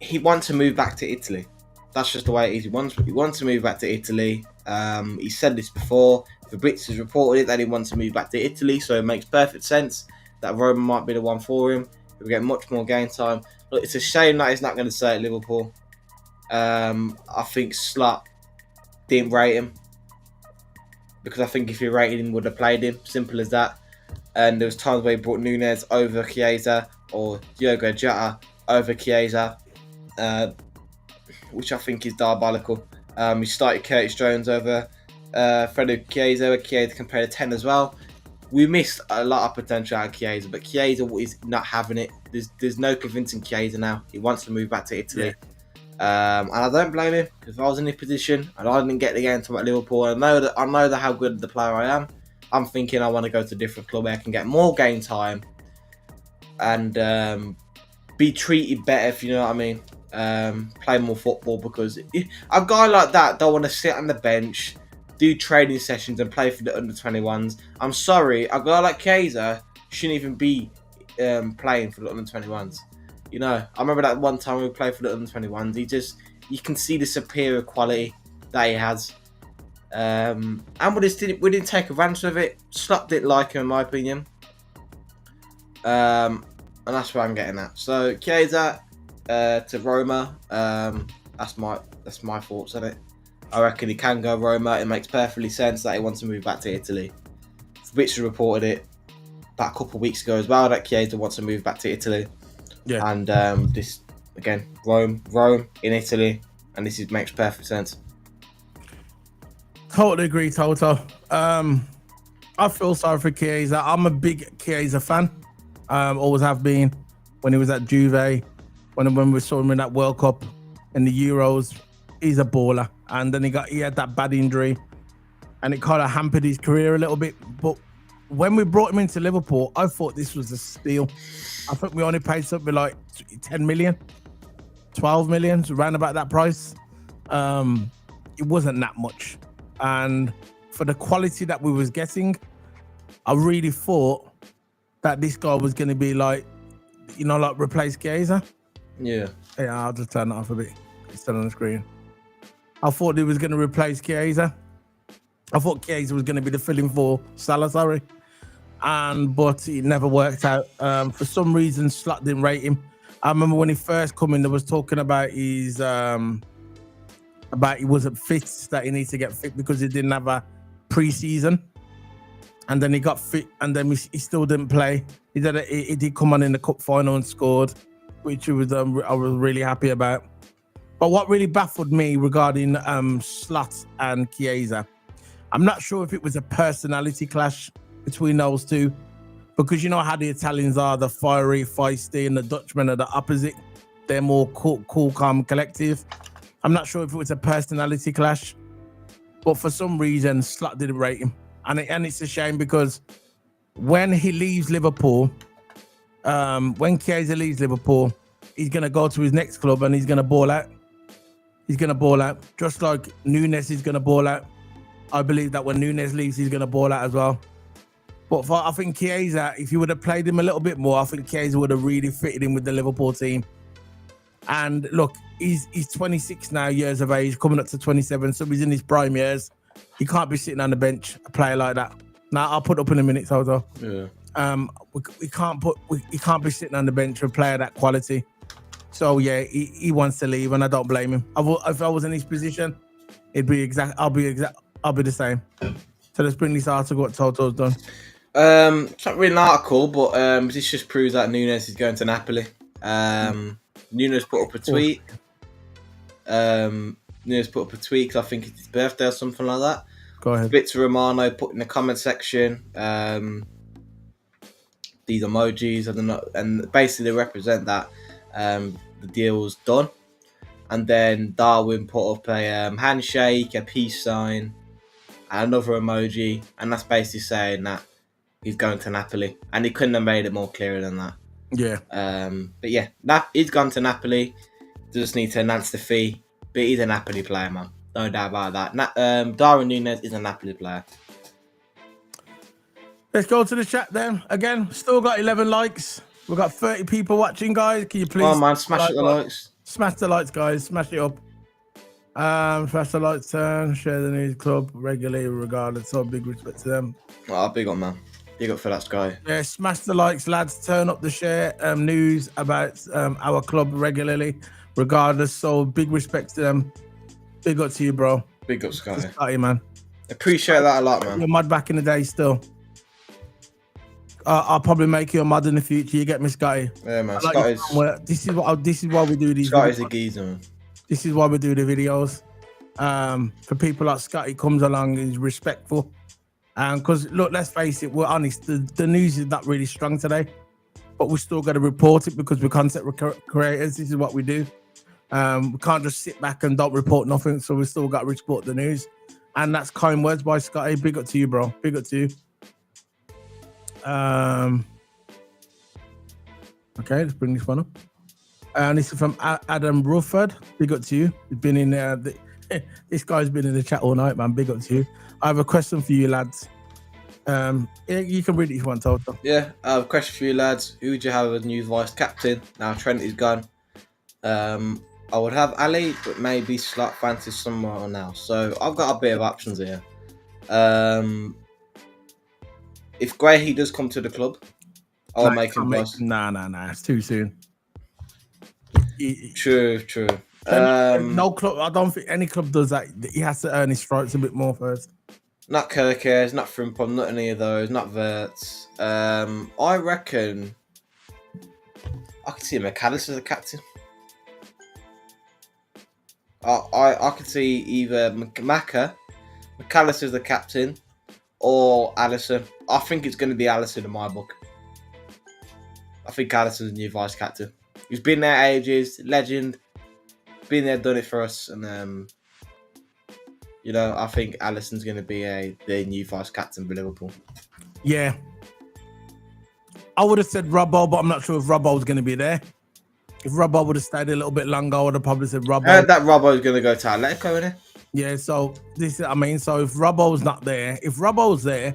he wants to move back to Italy. That's just the way it is. He wants to move back to Italy. He said this before. Fabrizio has reported it that he wants to move back to Italy, so it makes perfect sense that Roma might be the one for him. He'll get much more game time. Look, it's a shame that he's not going to stay at Liverpool. I think Slot didn't rate him because I think if he rated him, would have played him. Simple as that. And there was times where he brought Nunez over Chiesa or Diogo Jota over Chiesa, which I think is diabolical. He started Curtis Jones over Federico Chiesa. Chiesa can play a 10 as well. We missed a lot of potential out of Chiesa, but Chiesa is not having it. There's no convincing Chiesa now. He wants to move back to Italy. Yeah. And I don't blame him, because if I was in his position and I didn't get the game time at Liverpool, I know that how good the player I am. I'm thinking I want to go to a different club where I can get more game time and be treated better, if you know what I mean. Play more football, because a guy like that don't want to sit on the bench, do training sessions and play for the under-21s. I'm sorry, a guy like Chiesa shouldn't even be playing for the under-21s. You know, I remember that one time we played for the under-21s. You can see the superior quality that he has. And we didn't take advantage of it. Slot didn't like him, in my opinion. And that's what I'm getting at. So Chiesa to Roma. That's my thoughts on it. I reckon he can go Roma. It makes perfectly sense that he wants to move back to Italy. Fabrizio reported it about a couple of weeks ago as well that Chiesa wants to move back to Italy. Yeah. And this again, Rome in Italy, and this makes perfect sense. Totally agree, Toto. I feel sorry for Chiesa. I'm a big Chiesa fan. Always have been. When he was at Juve, when we saw him in that World Cup in the Euros, he's a baller. And then he had that bad injury, and it kind of hampered his career a little bit. But when we brought him into Liverpool, I thought this was a steal. I think we only paid something like 10 million, 12 million, around about that price. It wasn't that much. And for the quality that we was getting, I really thought that this guy was going to be like, you know, like replace Chiesa. Yeah. Yeah, I'll just turn that off a bit. It's still on the screen. I thought he was going to replace Chiesa. I thought Chiesa was going to be the filling for Salah, but it never worked out. For some reason, Slot didn't rate him. I remember when he first came in, there was talking about his about he wasn't fit, that he needs to get fit because he didn't have a pre-season. And then he got fit, and then he still didn't play. He did come on in the cup final and scored, which I was really happy about. But what really baffled me regarding Slot and Chiesa, I'm not sure if it was a personality clash between those two, because you know how the Italians are, the fiery, feisty, and the Dutchmen are the opposite. They're more cool, calm, collective. I'm not sure if it was a personality clash, but for some reason, Slot didn't rate him. And it's a shame because when he leaves Liverpool, when Chiesa leaves Liverpool, he's going to go to his next club and he's going to ball out. He's going to ball out. Just like Nunes is going to ball out. I believe that when Nunes leaves, he's going to ball out as well. But I think Chiesa, if you would have played him a little bit more, I think Chiesa would have really fitted in with the Liverpool team. And look, he's 26 now, years of age, coming up to 27, so he's in his prime years. He can't be sitting on the bench, a player like that. Now, I'll put up in a minute, Toto. Yeah. He can't be sitting on the bench for a player that quality. So yeah, he wants to leave, and I don't blame him. If I was in his position, I'll be the same. So let's bring this article what Toto's done. It's not really an article, but this just proves that Nunes is going to Napoli. Nunes put up a tweet. Nunes put up a tweet because I think it's his birthday or something like that. Go ahead. Victor Romano put in the comment section these emojis, I don't know, and basically they represent that the deal's done. And then Darwin put up a handshake, a peace sign, and another emoji, and that's basically saying that he's going to Napoli, and he couldn't have made it more clearer than that. Yeah. But yeah, he's gone to Napoli. Just need to announce the fee, but he's a Napoli player, man. No doubt about that. Darwin Nunes is a Napoli player. Let's go to the chat then. Again, still got 11 likes. We've got 30 people watching, guys. Can you please? Oh man, smash the likes. Smash the likes, guys. Smash it up. Smash the likes, share the news club regularly, regardless. So big respect to them. Oh, big up, man. Big up for that guy. Yeah, smash the likes, lads. Turn up the share news about our club regularly, regardless. So big respect to them. Big up to you, bro. Big up, Scotty. Scotty, man. Appreciate that a lot, man. You're a mod back in the day still. I'll probably make you a mod in the future. You get me, Scotty? Yeah, man. Like this is why we do these. Scotty's a geezer, man. This is why we do the videos. For people like Scotty comes along and is respectful. Because look, let's face it, we're honest. The news is not really strong today, but we still got to report it because we're content creators. This is what we do. We can't just sit back and don't report nothing. So we still got to report the news. And that's kind words by Scotty. Big up to you, bro. Big up to you. Okay, let's bring this one up. And this is from Adam Rufford. Big up to you. He's been in this guy's been in the chat all night, man. Big up to you. I have a question for you, lads. You can read it if you want, Toto. Yeah, I have a question for you, lads. Who would you have as new vice captain? Now Trent is gone. I would have Ali, but maybe Slot fancy someone else. So I've got a bit of options here. If Guehi does come to the club, I'll make him vice. Nah. It's too soon. True. No club. I don't think any club does that. He has to earn his stripes a bit more first. Not Gyokeres, not Frimpong, not any of those, not Verts. I reckon I could see McAllister as a captain. I could see either McAllister as the captain, or Alisson. I think it's going to be Alisson in my book. I think Alisson's the new vice captain. He's been there ages, legend. Been there, done it for us, and I think Alisson's going to be the new vice captain for Liverpool. Yeah, I would have said Robbo, but I'm not sure if Robbo's going to be there. If Robbo would have stayed a little bit longer, I would have probably said Robbo. I heard that Robbo's going to go to Atletico, isn't it? Yeah, so so if Robbo's not there, if Robbo's there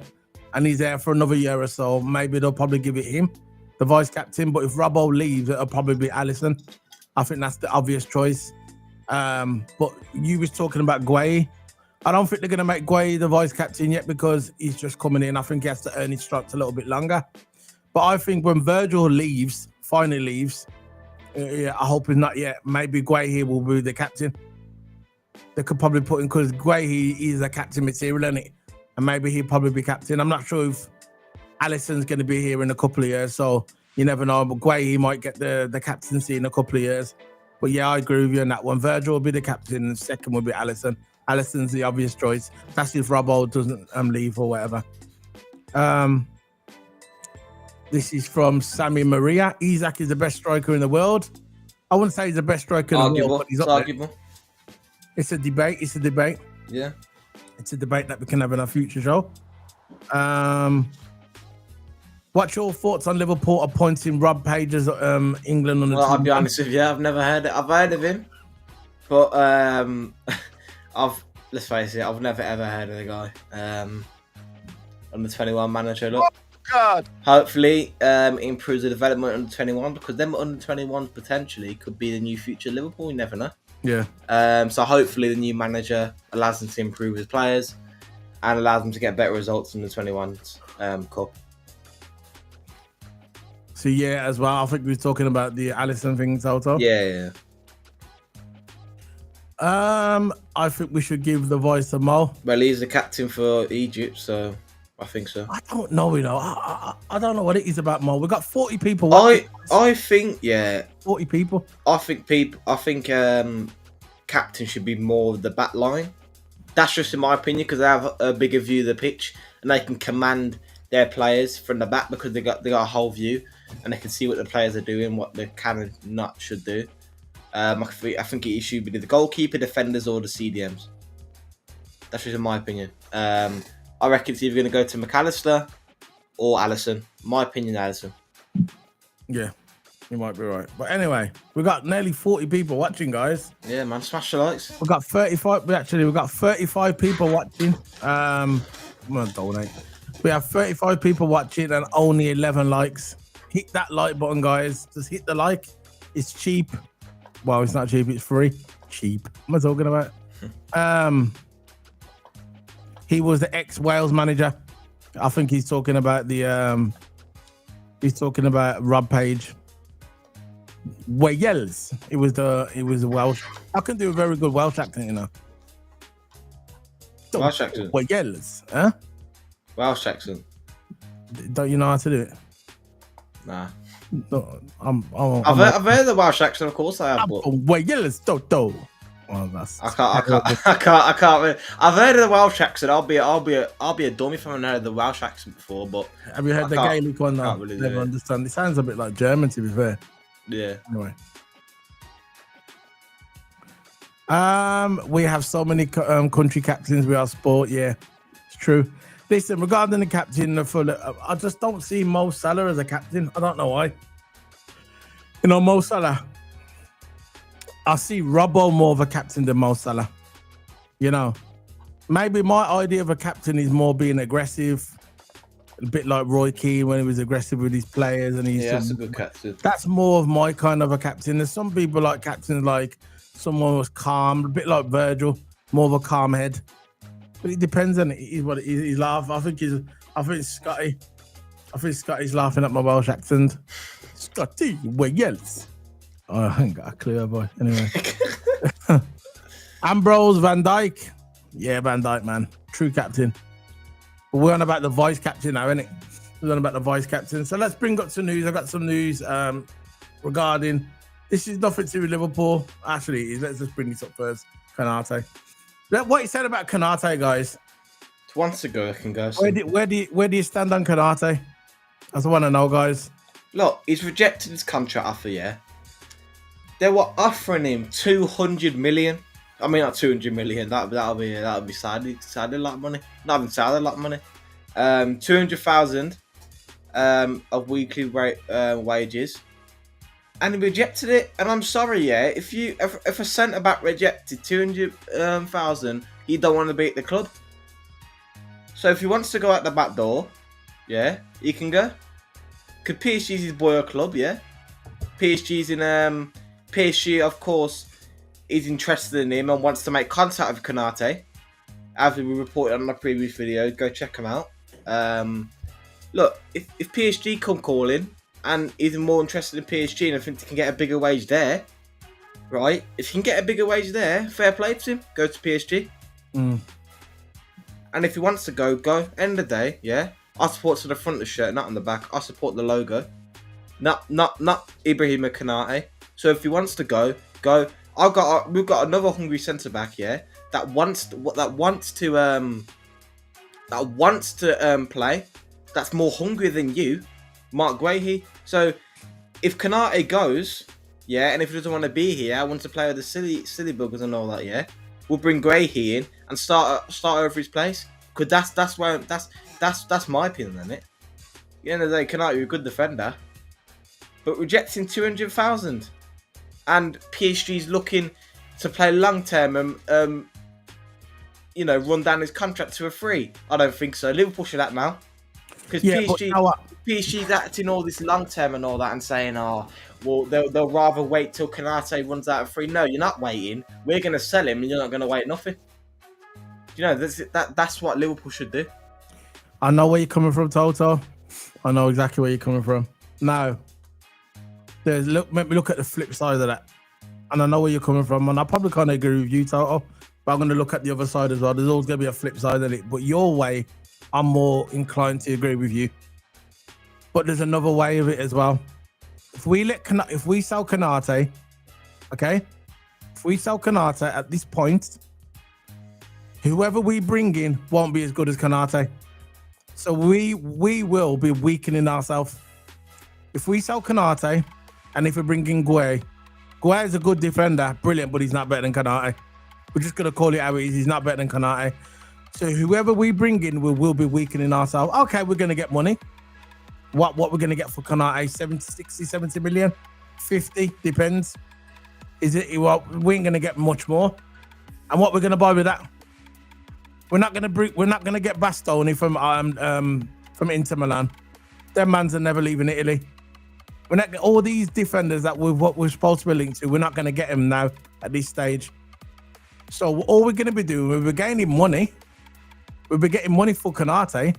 and he's there for another year or so, maybe they'll probably give it him, the vice captain. But if Robbo leaves, it'll probably be Alisson. I think that's the obvious choice. But you was talking about Guehi. I don't think they're going to make Guehi the vice captain yet because he's just coming in. I think he has to earn his stripes a little bit longer. But I think when Virgil finally leaves, I hope he's not yet. Maybe Guehi will be the captain. They could probably put in because Guehi is a captain material, isn't it? And maybe he'll probably be captain. I'm not sure if Alisson's going to be here in a couple of years, so you never know. But Guehi might get the captaincy in a couple of years. But yeah, I agree with you on that one. Virgil will be the captain, and second will be Alisson. Alisson's the obvious choice. That's if Robbo doesn't leave or whatever. This is from Sammy Maria. Isak is the best striker in the world. I wouldn't say he's the best striker in the world, but he's up there. It's a debate. It's a debate. Yeah. It's a debate that we can have in our future show. What's your thoughts on Liverpool appointing Rob Page as England on the Well, I'll team? be honest with you, I've never heard it. I've heard of him, but let's face it, I've never ever heard of the guy. On the 21 manager, look. God. Hopefully, it improves the development under 21 because them under 21s potentially could be the new future Liverpool. You never know. Yeah. So hopefully the new manager allows them to improve his players and allows them to get better results in the 21s cup. So yeah, as well, I think we were talking about the Alisson thing, Toto. Yeah. I think we should give the voice to Mo. Well, he's the captain for Egypt, so I think so. I don't know, I don't know what it is about Mo. We got 40 people watching. I think 40 people. I think captain should be more of the back line. That's just in my opinion because they have a bigger view of the pitch and they can command their players from the back because they got a whole view and they can see what the players are doing, what they can and not should do. I think it should be the goalkeeper, defenders, or the CDMs. That's just in my opinion. I reckon it's either going to go to McAllister or Alisson. My opinion, Alisson. Yeah, you might be right. But anyway, we got nearly 40 people watching, guys. Yeah, man, smash the likes. We got 35. We got 35 people watching. I'm gonna donate. We have 35 people watching and only 11 likes. Hit that like button, guys. Just hit the like. It's cheap. Well, it's not cheap. It's free. Cheap. What am I talking about? He was the ex-Wales manager. I think he's talking about the he's talking about Rob Page. Wales. It was the Welsh. I can do a very good Welsh accent, you know. Welsh accent. Wales, huh? Welsh accent. Don't you know how to do it? Nah. No, I've heard the Welsh accent, of course I have. But Wales, TOTO. Well, that's I can't. I've heard of the Welsh accent. I'll be a dummy if I haven't heard the Welsh accent before. But have you heard the Gaelic one? I really never understand. It sounds a bit like German, to be fair. Yeah. Anyway, we have so many country captains. We are sport. Yeah, it's true. Listen, regarding the captain, I just don't see Mo Salah as a captain. I don't know why. You know, Mo Salah. I see Robbo more of a captain than Mo Salah. You know, maybe my idea of a captain is more being aggressive, a bit like Roy Keane when he was aggressive with his players. And that's a good captain. That's more of my kind of a captain. There's some people like captains, like someone was calm, a bit like Virgil, more of a calm head. But it depends on what he's laughing. I think Scotty's laughing at my Welsh accent. Scotty, Wales. Oh, I ain't got a clue, boy. Anyway. Ambrose, Van Dijk. Yeah, Van Dijk, man. True captain. But we're on about the vice captain now, innit? We're on about the vice captain. So let's bring up some news. I got some news regarding, this is nothing to do with Liverpool. Actually, let's just bring this up first. Konate. What he said about Konate, guys. Once ago, I can go. Where do you stand on Konate? I just want to know, guys. Look, he's rejected his contract offer, yeah? They were offering him 200 million. I mean, not 200 million. That'll be sadly a lot of money. Not even sadly a lot of money. 200,000 of weekly wages, and he rejected it. And I'm sorry, yeah. If a centre back rejected 200,000, he don't want to be at the club. So if he wants to go out the back door, yeah, he can go. Could PSG's his boy club, yeah. PSG's in PSG, of course, is interested in him and wants to make contact with Konate. As we reported on my previous video, go check him out. Look, if PSG come calling and he's more interested in PSG and I think they can get a bigger wage there, right? If he can get a bigger wage there, fair play to him. Go to PSG. And if he wants to go. End of the day, yeah. I support to the front of the shirt, not on the back. I support the logo. Not Ibrahima Konate. So if he wants to go. We've got another hungry centre back, yeah, that wants to play. That's more hungry than you, Mark Guehi. So if Konate goes, yeah, and if he doesn't want to be here, I want to play with the silly buggers and all that, yeah, We'll bring Gray in and start over his place. Because that's my opinion on it. At the end of the day, Konate is a good defender, but rejecting 200,000, and PSG's looking to play long term and run down his contract to a free. I don't think so. Liverpool should act now, because PSG's acting all this long term and all that, and saying, "Oh, well, they'll rather wait till Konate runs out of free." No, you're not waiting. We're going to sell him, and you're not going to wait nothing. That's what Liverpool should do. I know where you're coming from, Toto. I know exactly where you're coming from. Now, let me look at the flip side of that. And I know where you're coming from, and I probably can't agree with you, Toto, but I'm going to look at the other side as well. There's always going to be a flip side of it. But your way, I'm more inclined to agree with you. But there's another way of it as well. If we sell Konate, okay? If we sell Konate at this point, whoever we bring in won't be as good as Konate. So we will be weakening ourselves. If we sell Konate, and if we bring in Gueye is a good defender, brilliant, but he's not better than Konate. We're just going to call it how it is. He's not better than Konate. So whoever we bring in, we'll be weakening ourselves. Okay, we're going to get money. What we're going to get for Konate? 70 million? 50? Depends. Is it? Well, we ain't going to get much more. And what we're going to buy with that? We're not going to get Bastoni from Inter Milan. Them mans are never leaving Italy. We're not all these defenders that we're supposed to be linked to. We're not going to get them now at this stage. So all we're going to be doing, we're gaining money. We'll be getting money for Konate,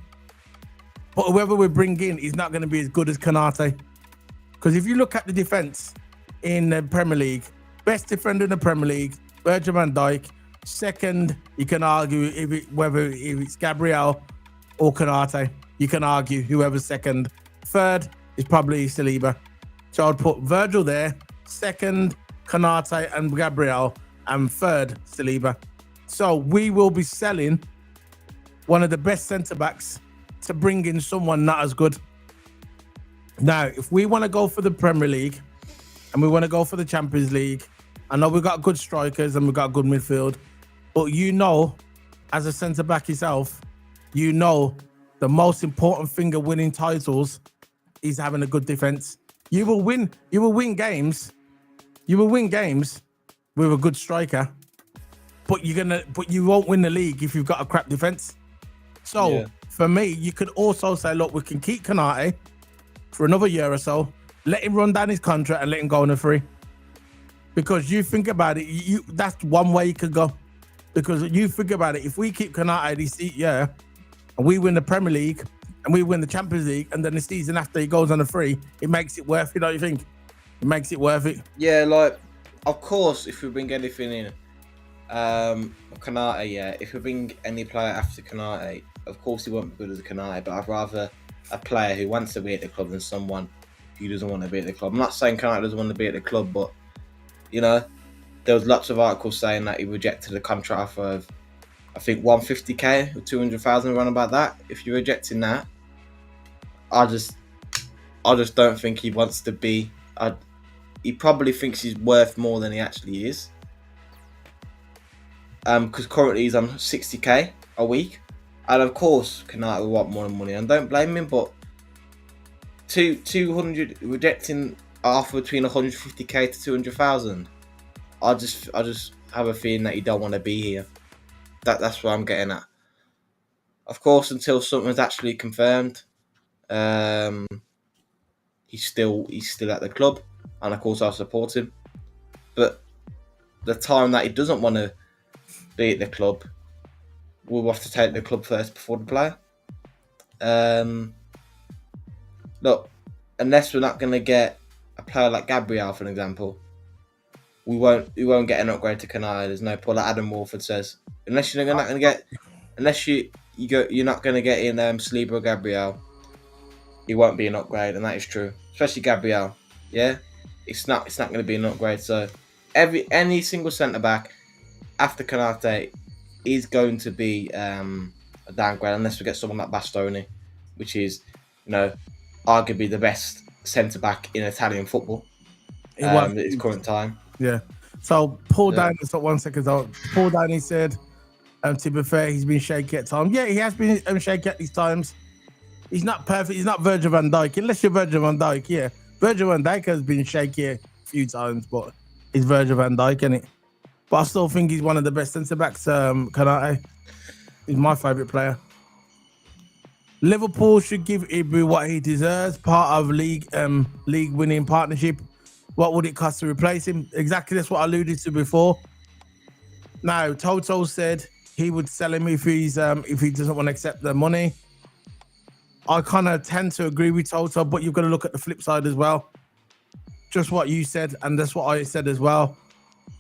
but whoever we bring in is not going to be as good as Konate. Because if you look at the defense in the Premier League, best defender in the Premier League, Virgil van Dijk. Second, you can argue whether it's Gabriel or Konate. You can argue whoever's second. Third is probably Saliba. So I'd put Virgil there, second Konate and Gabriel, and third Saliba. So we will be selling one of the best centre-backs to bring in someone not as good. Now, if we want to go for the Premier League and we want to go for the Champions League, I know we've got good strikers and we've got good midfield, but as a centre-back yourself, the most important thing of winning titles is having a good defence. You will win games with a good striker, but you won't win the league if you've got a crap defence. So for me, you could also say, look, we can keep Konate for another year or so, let him run down his contract and let him go on a free. Because you think about it, that's one way you could go. Because you think about it, if we keep Konate this year and we win the Premier League and we win the Champions League, and then the season after he goes on a free, it makes it worth it, don't you think? It makes it worth it. Yeah, like, of course, if we bring anything in, Konate, if we bring any player after Konate, of course he won't be good as a Konate, but I'd rather a player who wants to be at the club than someone who doesn't want to be at the club. I'm not saying Konate doesn't want to be at the club, but, there was lots of articles saying that he rejected a contract offer of, I think, 150k or 200,000, around about that. If you're rejecting that, I just don't think he wants to be. He probably thinks he's worth more than he actually is. Because currently he's on 60k a week, and of course Konate will want more money, and don't blame him. But 200 rejecting offer between 150k to 200,000. I just have a feeling that he don't want to be here. That's what I'm getting at. Of course, until something's actually confirmed, he's still at the club, and of course I'll support him. But the time that he doesn't want to be at the club, we'll have to take the club first before the player. Look, unless we're not going to get a player like Gabriel, for an example, we won't get an upgrade to Konate. There's no point. Like Adam Wolford says, unless you're not going to get in Saliba or Gabriel, it won't be an upgrade, and that is true. Especially Gabriel, it's not going to be an upgrade. So any single centre back after Konate is going to be a downgrade, unless we get someone like Bastoni, which is arguably the best centre back in Italian football at its current time. Yeah, So Paul Yeah. Downey, so 1 second. So Paul Downey said, to be fair, he's been shaky at times. Yeah, he has been shaky at these times. He's not perfect. He's not Virgil van Dijk. Unless you're Virgil van Dijk, yeah. Virgil van Dijk has been shaky a few times, but he's Virgil van Dijk, isn't it? But I still think he's one of the best centre backs. Kanate, he's my favourite player. Liverpool should give Ibu what he deserves. Part of league winning partnership. What would it cost to replace him? Exactly, that's what I alluded to before. Now, Toto said he would sell him if he doesn't want to accept the money. I kind of tend to agree with Toto, but you've got to look at the flip side as well. Just what you said, and that's what I said as well.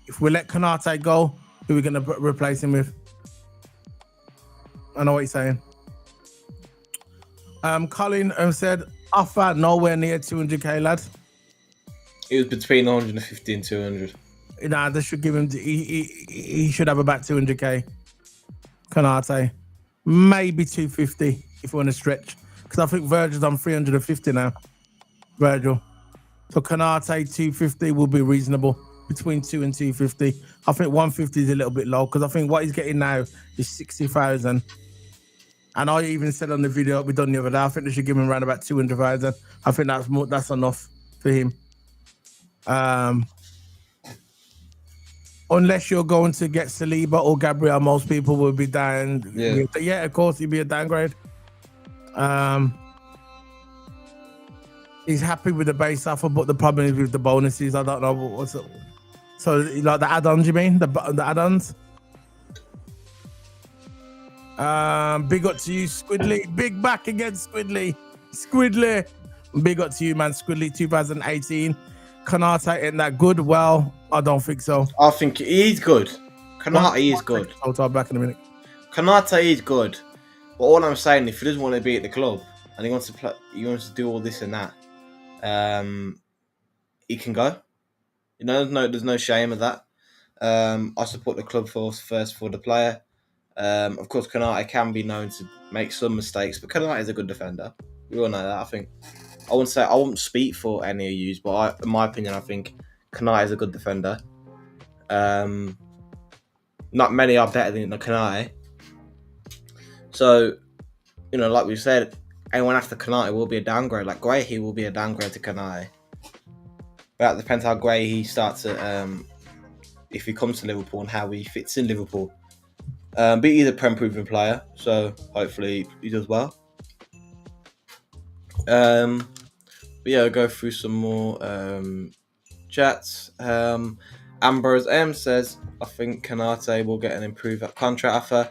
If we let Kanate go, who are we going to replace him with? I know what you're saying. Colin said, offer nowhere near 200k, lad. It was between 150 and 200. Nah, they should give him. He should have about 200k. Kanate, maybe 250 if we want to stretch. Because I think Virgil's on 350 now. Virgil. So Kanate 250 will be reasonable. Between 2 and 250. I think 150 is a little bit low because I think what he's getting now is 60,000. And I even said on the video we done the other day, I think they should give him around about 200,000. I think that's enough for him. Unless you're going to get Saliba or Gabriel, most people will be down. Yeah, of course, he'd be a downgrade. He's happy with the base offer, but the problem is with the bonuses. I don't know what's it. So, like the add-ons, you mean? The add-ons? Big up to you, Squidly. Big back against Squidly. Squidly. Big up to you, man. Squidly 2018. Kanate ain't that good? Well, I don't think so. I think he's good. Kanate is good. I'll talk back in a minute. Kanate is good. But all I'm saying, if he doesn't want to be at the club and he wants to play, he wants to do all this and that, he can go. You know, there's no shame of that. I support the club first for the player. Of course, Kanate can be known to make some mistakes, but Kanate is a good defender. We all know that. I think I wouldn't speak for any of you, but in my opinion, I think Kanate is a good defender. Not many are better than Kanate. So, you know, like we said, anyone after Kanate will be a downgrade. Like Gray, he will be a downgrade to Kanate. But that depends how Gray he starts at, if he comes to Liverpool and how he fits in Liverpool. But he's a Prem-proven player, so hopefully he does well. But yeah, I'll go through some more chats. Ambrose M says, I think Kanate will get an improved contract offer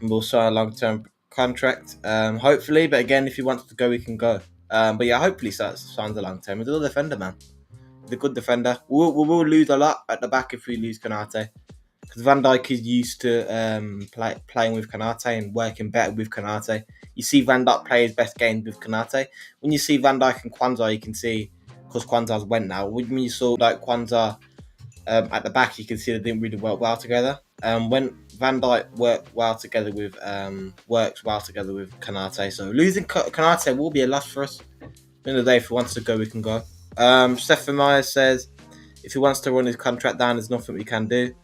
and will sign a long-term contract. Hopefully, but again, if he wants to go, he can go. But yeah, hopefully he signs a long-term. He's a good defender, man. He's a good defender. We will lose a lot at the back if we lose Kanate. Because Van Dijk is used to playing with Kanate and working better with Kanate. You see Van Dijk play his best games with Kanate. When you see Van Dijk and Kwanzaa, you can see, because Kwanzaa's went now, when you saw like Kwanzaa at the back, you can see they didn't really work well together. When Van Dijk works well together with Kanate, so losing Kanate will be a loss for us. At the end of the day, if he wants to go, we can go. Stefan Myers says, if he wants to run his contract down, there's nothing we can do.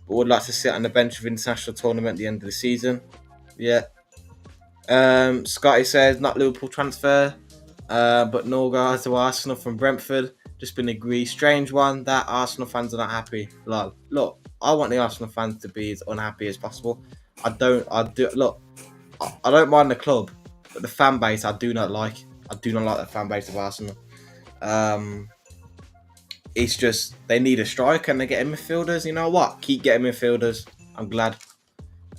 But would like to sit on the bench of international tournament at the end of the season. Yeah. Scotty says, not Liverpool transfer, but Norgard to Arsenal from Brentford. Just been agreed. Strange one that Arsenal fans are not happy. Look, I want the Arsenal fans to be as unhappy as possible. I don't mind the club, but the fan base I do not like. I do not like the fan base of Arsenal. It's just they need a striker and they get midfielders. You know what? Keep getting midfielders. I'm glad.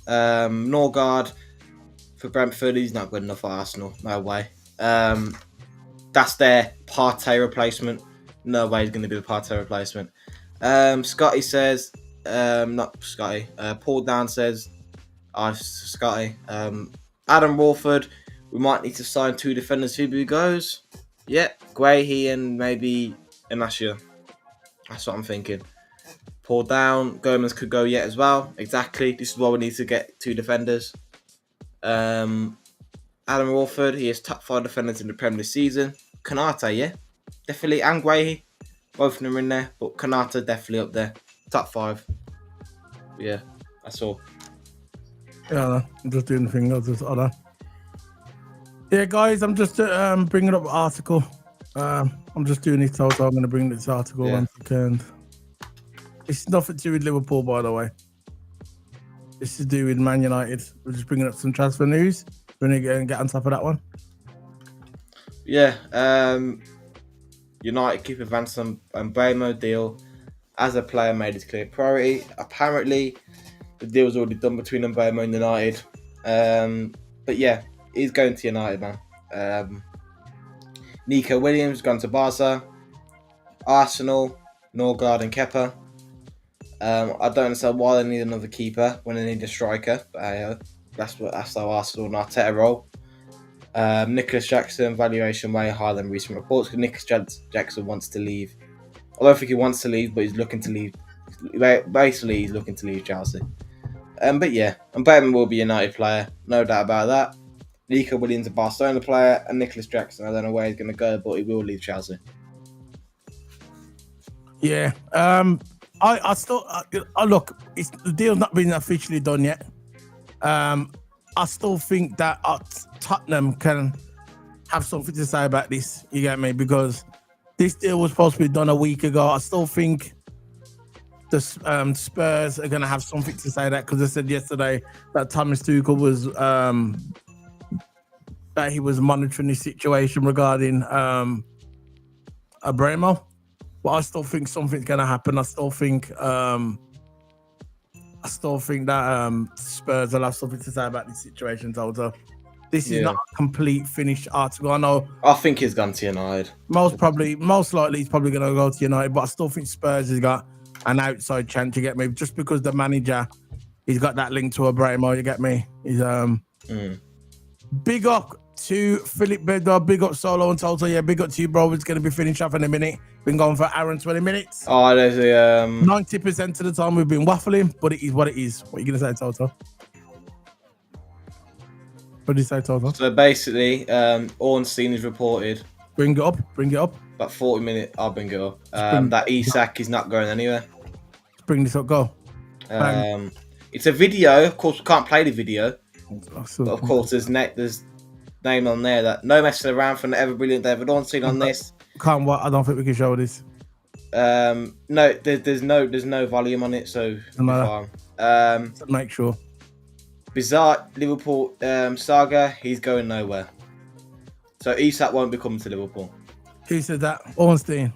Norgard for Brentford, he's not good enough for Arsenal. No way. That's their Partey replacement. No way he's going to be the Partey replacement. Scotty says, not Scotty. Paul Down says, Scotty. Adam Rawford, we might need to sign 2 defenders. Who goes? Yeah, Guehi and maybe Inacio. That's what I'm thinking. Paul Down, Gomez could go yet as well. Exactly. This is why we need to get 2 defenders. Adam Rawford, he is top 5 defenders in the Premier this season. Kanate, yeah, definitely, and Guehi, both of them are in there, but Kanate definitely up there. top 5. Yeah, that's all. Yeah, I'm just doing the thing. Hold on. Yeah, guys, I'm just bringing up the article. I'm just doing it, so I'm going to bring this article 1 second. It's nothing to do with Liverpool, by the way. It's to do with Man United. We're just bringing up some transfer news. We're going to get on top of that one. Yeah, United keep advancing on Bremo deal. As a player made his clear priority. Apparently, the deal was already done between Mbeumo and United. But yeah, he's going to United, man. Nico Williams gone to Barca. Arsenal, Norgard and Kepa. I don't understand why they need another keeper when they need a striker. But that's how Arsenal and Arteta roll. Nicholas Jackson, valuation way higher than recent reports. Nicholas Jackson wants to leave. I don't think he wants to leave, but he's looking to leave. Basically, he's looking to leave Chelsea. But yeah, Mbeumo will be a United player, no doubt about that. Nico Williams, a Barcelona player, and Nicholas Jackson, I don't know where he's going to go, but he will leave Chelsea. Yeah. I still look. The deal's not been officially done yet. I still think that Tottenham can have something to say about this. You get me? Because this deal was supposed to be done a week ago. I still think the Spurs are going to have something to say that, because they said yesterday that Thomas Tuchel was that he was monitoring the situation regarding Bremo. But I still think something's going to happen. I still think that Spurs will have something to say about this situation, Toto. This is not a complete finished article. I know. I think he's gone to United. Most likely, he's probably going to go to United. But I still think Spurs has got an outside chance. You get me? Just because the manager, he's got that link to Bremo. You get me? He's big up to Philip Bedard. Big up Solo and Toto. Yeah, big up to you, bro. It's going to be finished off in a minute. Been going for an hour and 20 minutes. Oh, there's a 90% of the time we've been waffling, but it is what it is. What are you going to say, Toto? What did you say, Toto? So basically, Ornstein is reported. Bring it up. About 40 minutes. I'll bring it up. That Isak is not going anywhere. Bring this up. Go. It's a video. Of course, we can't play the video. But of course, there's name on there that no messing around from the ever brilliant David Ornstein on this. Can't. What? I don't think we can show this. No, there's no volume on it, so make sure. Bizarre Liverpool saga. He's going nowhere. So Isak won't be coming to Liverpool. Who said that? Ornstein.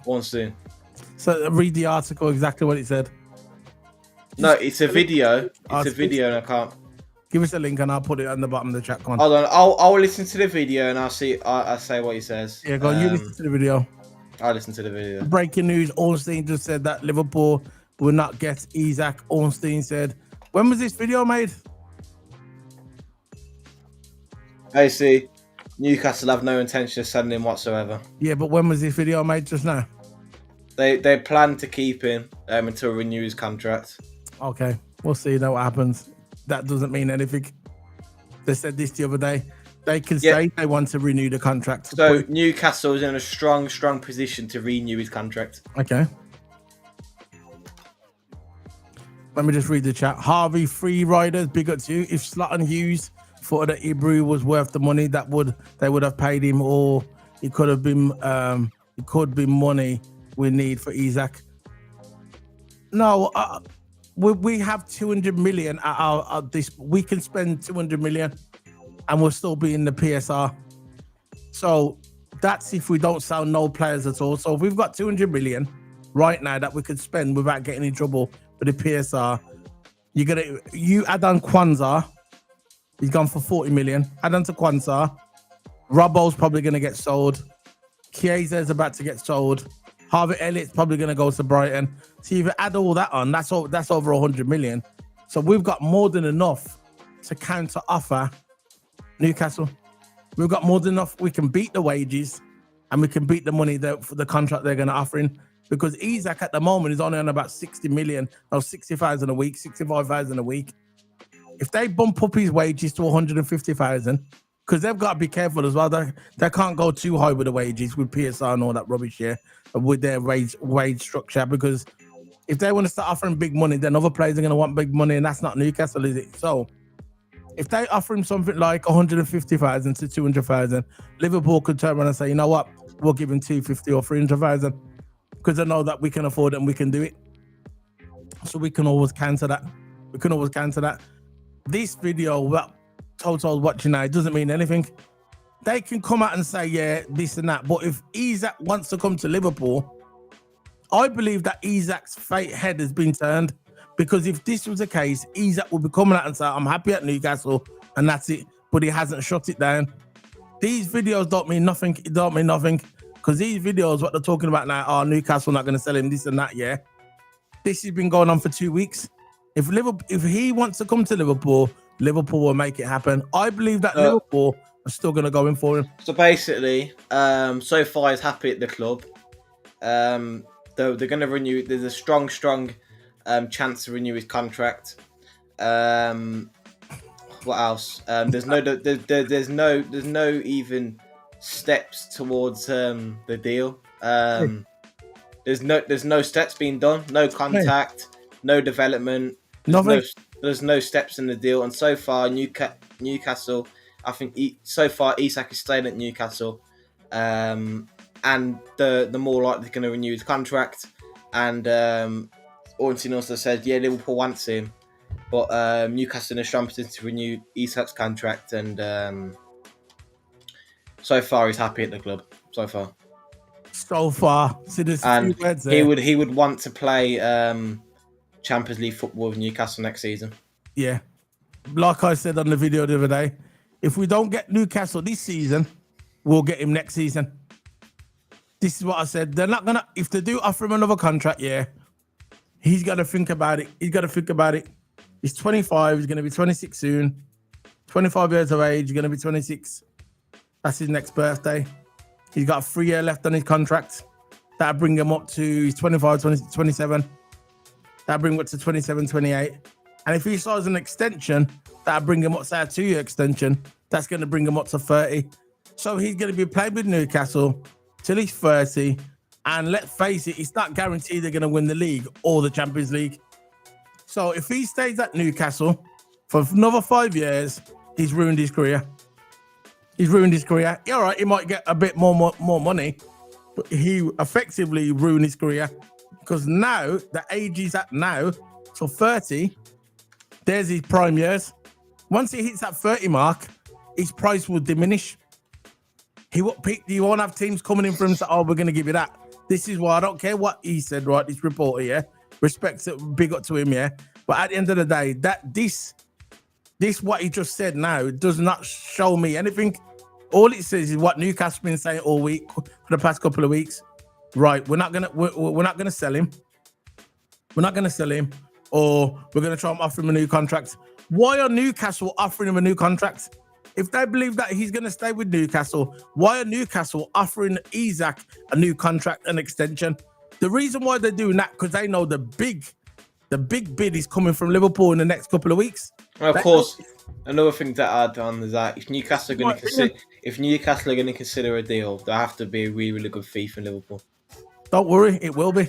So read the article exactly what it said. No, it's a video. It's a video, and I can't. Give us a link and I'll put it on the bottom of the chat. Come on. Hold on. I'll listen to the video and I'll see. I'll say what he says. Yeah, go on. You listen to the video. I'll listen to the video. Breaking news: Ornstein just said that Liverpool will not get Isak. Ornstein said, "When was this video made?" Hey, see, Newcastle have no intention of sending him whatsoever. Yeah, but when was this video made? Just now. They plan to keep him until renew his contract. Okay, we'll see. What happens. That doesn't mean anything. They said this the other day. They can say they want to renew the contract. So Newcastle is in a strong position to renew his contract. Okay. Let me just read the chat. Harvey, free riders, big up to you. If Slot Hughes thought that Ibru was worth the money, they would have paid him, or it could have been money we need for Isak. No, we have 200 million at this. We can spend 200 million and we'll still be in the PSR. So that's if we don't sell no players at all. So if we've got 200 million right now that we could spend without getting in trouble with the PSR, you add on Kwanzaa, he's gone for 40 million. Add on to Kwanzaa, Robbo's probably going to get sold. Chiesa's about to get sold. Harvey Elliott's probably going to go to Brighton. So if you add all that on, that's over 100 million. So we've got more than enough to counter offer Newcastle. We've got more than enough. We can beat the wages and we can beat the money for the contract they're going to offer him. Because Isak at the moment is only on about 60 million, or 60,000 a week, 65,000 a week. If they bump up his wages to 150,000, because they've got to be careful as well. They can't go too high with the wages, with PSR and all that rubbish here, with their wage structure, because If they want to start offering big money, then other players are going to want big money, and that's not Newcastle, is it? So if they offer him something like 150,000 to 200,000, Liverpool could turn around and say, you know what, we'll give him 250 or 300,000 because they know that we can afford it and we can do it. So we can always cancel that. This video that Toto's watching now, it doesn't mean anything. They can come out and say, yeah, this and that. But if Isak wants to come to Liverpool, I believe that Isak's fate head has been turned, because if this was the case, Isak would be coming out and say, I'm happy at Newcastle and that's it. But he hasn't shut it down. These videos don't mean nothing. It don't mean nothing, because these videos, what they're talking about now, are Newcastle not going to sell him this and that, yeah. This has been going on for 2 weeks. If he wants to come to Liverpool, Liverpool will make it happen. I believe that Liverpool are still going to go in for him. So basically, so far he's happy at the club. They're going to renew. There's a strong chance to renew his contract. What else? There's no even steps towards the deal. There's no steps being done. No contact. No development. There's no steps in the deal. And so far, Newcastle. I think so far Isak is staying at Newcastle. And the more likely they're going to renew his contract. And Ornstein also said, yeah, Liverpool wants him, but Newcastle in a strong position to renew Isak's contract, and so far he's happy at the club. So far. See, there's and a few words there. he would want to play Champions League football with Newcastle next season. Yeah, like I said on the video the other day, if we don't get Newcastle this season, we'll get him next season. This is what I said. They're not gonna. If they do offer him another contract, yeah, he's got to think about it. He's 25. He's gonna be 26 soon. 25 years of age. He's gonna be 26. That's his next birthday. He's got a 3 year left on his contract. That'll bring him up to he's 25, 27. That'll bring him up to 27, 28. And if he signs an extension, that'll bring him up to a 2 year extension. That's gonna bring him up to 30. So he's gonna be playing with Newcastle till he's 30, and let's face it, it's not guaranteed they're going to win the league or the Champions League. So if he stays at Newcastle for another 5 years, he's ruined his career. All right, he might get a bit more money, but he effectively ruined his career, because now the age he's at now, so 30, there's his prime years. Once he hits that 30 mark, his price will diminish. He won't have teams coming in for him and say, oh, we're going to give you that. This is why I don't care what he said, right? This reporter, yeah? Respect it, big up to him, yeah? But at the end of the day, this what he just said now does not show me anything. All it says is what Newcastle's been saying all week, for the past couple of weeks. Right, we're not gonna sell him. We're not gonna sell him, or we're gonna try and offer him a new contract. Why are Newcastle offering him a new contract? If they believe that he's going to stay with Newcastle, why are Newcastle offering Isak a new contract and extension? The reason why they're doing that, because they know the big bid is coming from Liverpool in the next couple of weeks. Well, of course, another thing to add on is that if Newcastle are going to consider a deal, there have to be a really, really good fee for Liverpool. Don't worry, it will be.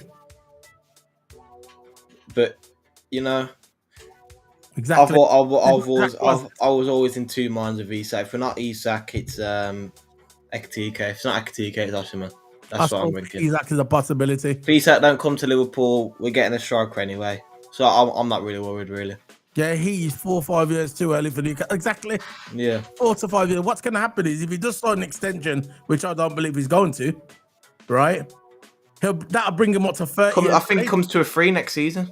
But you know. Exactly. I was always in two minds of Isak. If we're not Isak, it's Ekatike. If it's not Ekatike, it's Osimhen. That's what I'm thinking. Isak is a possibility. If Isak don't come to Liverpool, we're getting a striker anyway. So I'm not really worried, really. Yeah, he's 4 or 5 years too early for Newcastle. Exactly. Yeah. 4 to 5 years. What's going to happen is if he does sign an extension, which I don't believe he's going to, right? That'll bring him up to 30. I think he comes to a 3 next season.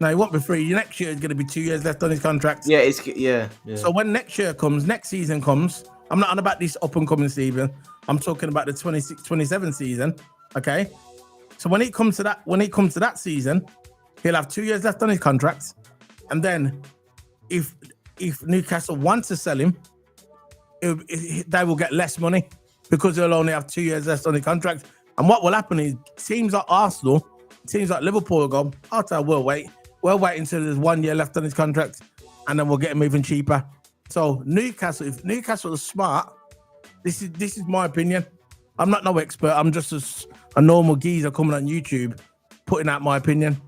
No, he won't be free. Next year is going to be 2 years left on his contract. Yeah, yeah. So when next season comes, I'm not on about this up and coming season. I'm talking about the 26-27 season. Okay. So when he comes to that season, he'll have 2 years left on his contract. And then if Newcastle wants to sell him, they will get less money because they'll only have 2 years left on the contract. And what will happen is teams like Arsenal, teams like Liverpool will go, we'll wait. We'll wait until there's 1 year left on his contract, and then we'll get him even cheaper. So Newcastle, if Newcastle is smart, this is my opinion. I'm not no expert. I'm just a normal geezer coming on YouTube. putting out my opinion.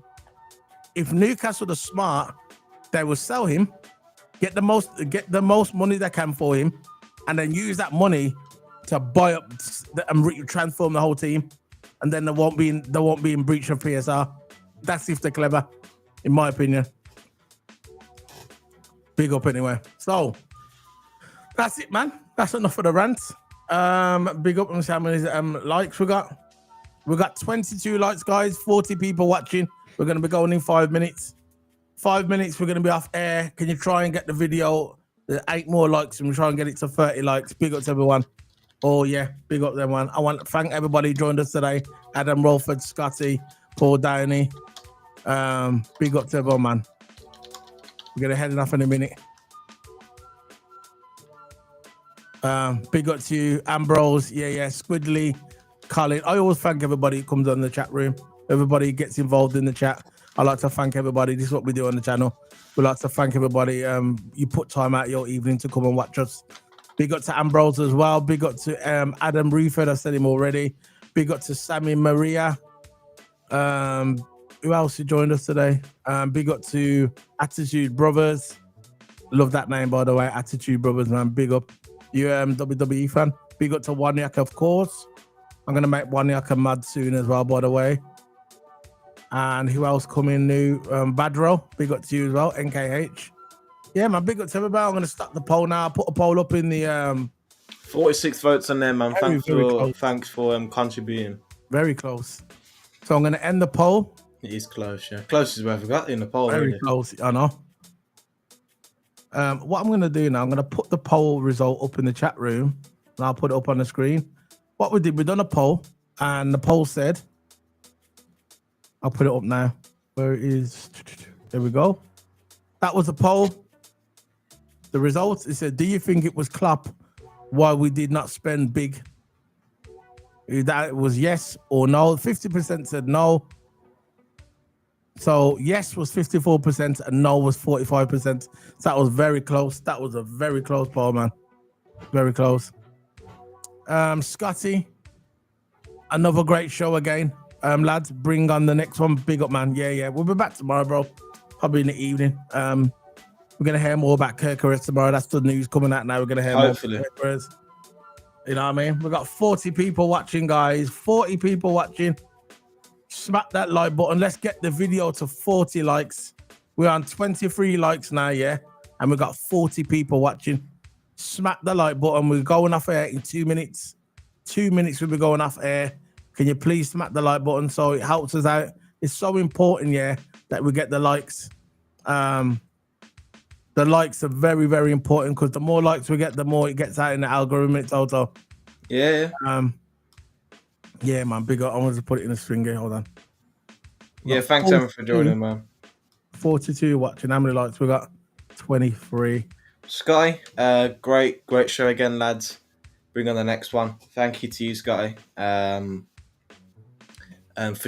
If Newcastle are smart, they will sell him, get the most money they can for him, and then use that money to buy up and transform the whole team, and then they won't be in breach of PSR. That's if they're clever, in my opinion. Big up anyway. So that's it, man. That's enough for the rant. Big up on how many likes we got. We got 22 likes, guys. 40 people watching. We're gonna be going in 5 minutes. 5 minutes. We're gonna be off air. Can you try and get the video? 8 more likes, and we try and get it to 30 likes. Big up to everyone. Oh yeah, big up them, man. I want to thank everybody who joined us today. Adam Rolford, Scotty, Paul Downey. Big up to everyone, man. We're gonna head off in a minute. Big up to you, Ambrose. Yeah, Squidly, Colin. I always thank everybody who comes on the chat room. Everybody gets involved in the chat. I like to thank everybody. This is what we do on the channel. We like to thank everybody. You put time out your evening to come and watch us. Big up to Ambrose as well. Big up to Adam Reeford. I said him already. Big up to Sammy Maria. Who else joined us today? Big up to Attitude Brothers. Love that name, by the way. Attitude Brothers, man. Big up. You WWE fan. Big up to Waniak, of course. I'm going to make Waniak a mad soon as well, by the way. And who else coming new? Badro. Big up to you as well. NKH. Yeah, man. Big up to everybody. I'm going to start the poll now. I'll put a poll up in the... 46 votes on there, man. Thanks for contributing. Very close. So I'm going to end the poll. It is close, yeah. Closest we've ever got in the poll. Very close, I know. What I'm going to do now, I'm going to put the poll result up in the chat room, and I'll put it up on the screen. What we did, we done a poll, and the poll said, I'll put it up now. Where it is? There we go. That was the poll. The results, it said, do you think it was Klopp why we did not spend big? That was yes or no. 50% said no. So yes was 54% and no was 45%. So that was very close. That was a very close poll, man. Very close. Scotty, another great show again. Lads, bring on the next one. Big up, man. Yeah. We'll be back tomorrow, bro. Probably in the evening. We're gonna hear more about Gyokeres tomorrow. That's the news coming out now. We're gonna hear more about Gyokeres. You know what I mean? We've got 40 people watching, guys. 40 people watching. Smack that like button. Let's get the video to 40 likes. We're on 23 likes now, yeah? And we've got 40 people watching. Smack the like button. We're going off air in 2 minutes. 2 minutes we'll be going off air. Can you please smack the like button so it helps us out? It's so important, yeah, that we get the likes. The likes are very, very important because the more likes we get, the more it gets out in the algorithm. It's TOTO. Yeah. Yeah, man. Big up. I want to put it in a string here. Hold on. Yeah, thanks everyone for joining, man. 42 watching. How many likes we got? 23. Sky, great show again, lads. Bring on the next one. Thank you to you, Sky, for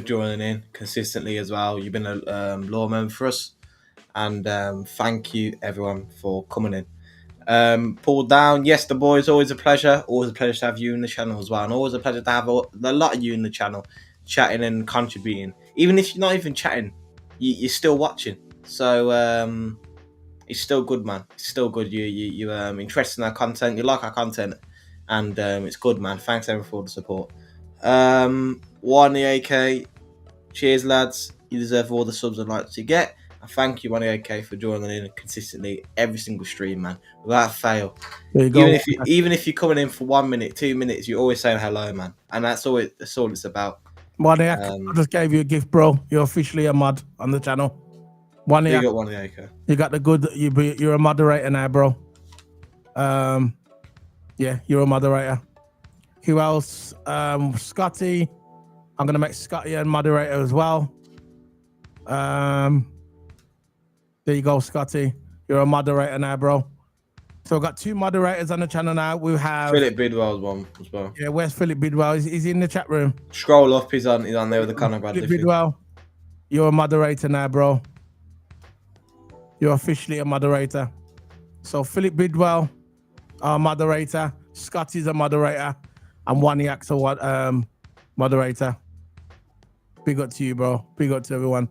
joining in consistently as well. You've been a law member for us, and thank you everyone for coming in. Paul Down, yes, the boys, always a pleasure. Always a pleasure to have you in the channel as well, and always a pleasure to have a lot of you in the channel, chatting and contributing. Even if you're not even chatting, you're still watching. So it's still good, man. It's still good. You interested in our content. You like our content, and it's good, man. Thanks everyone for the support. 1AK, cheers, lads. You deserve all the subs and likes you get. And thank you, 1AK, for joining in consistently every single stream, man, without fail. There you go. Even if you're coming in for 1 minute, 2 minutes, you're always saying hello, man, and that's all it's about. Waniak, I just gave you a gift, bro. You're officially a mod on the channel. Waniak, You got 1AK. You got the good. You're a moderator now, bro. Yeah, you're a moderator. Who else? Scotty. I'm gonna make Scotty a moderator as well. There you go, Scotty. You're a moderator now, bro. So we've got 2 moderators on the channel now. We have Philip Bidwell's one as well. Yeah, where's Philip Bidwell? He's in the chat room. Scroll up. He's on there with the Conor Bradley. Philip Bidwell, you're a moderator now, bro. You're officially a moderator. So Philip Bidwell, our moderator. Scotty's a moderator, and Waniak's a moderator. Big up to you, bro. Big up to everyone.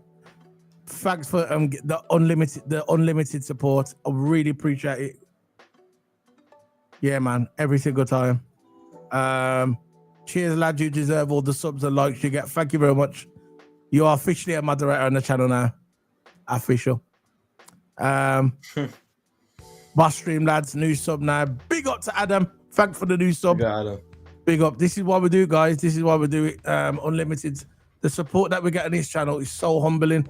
Thanks for the unlimited support. I really appreciate it. Yeah, man. Every single time. Cheers, lad. You deserve all the subs and likes you get. Thank you very much. You are officially a moderator on the channel now. Official. Boss stream, lads. New sub now. Big up to Adam. Thanks for the new sub. Adam. Big up. This is what we do, guys. This is why we do it. Unlimited. The support that we get on this channel is so humbling.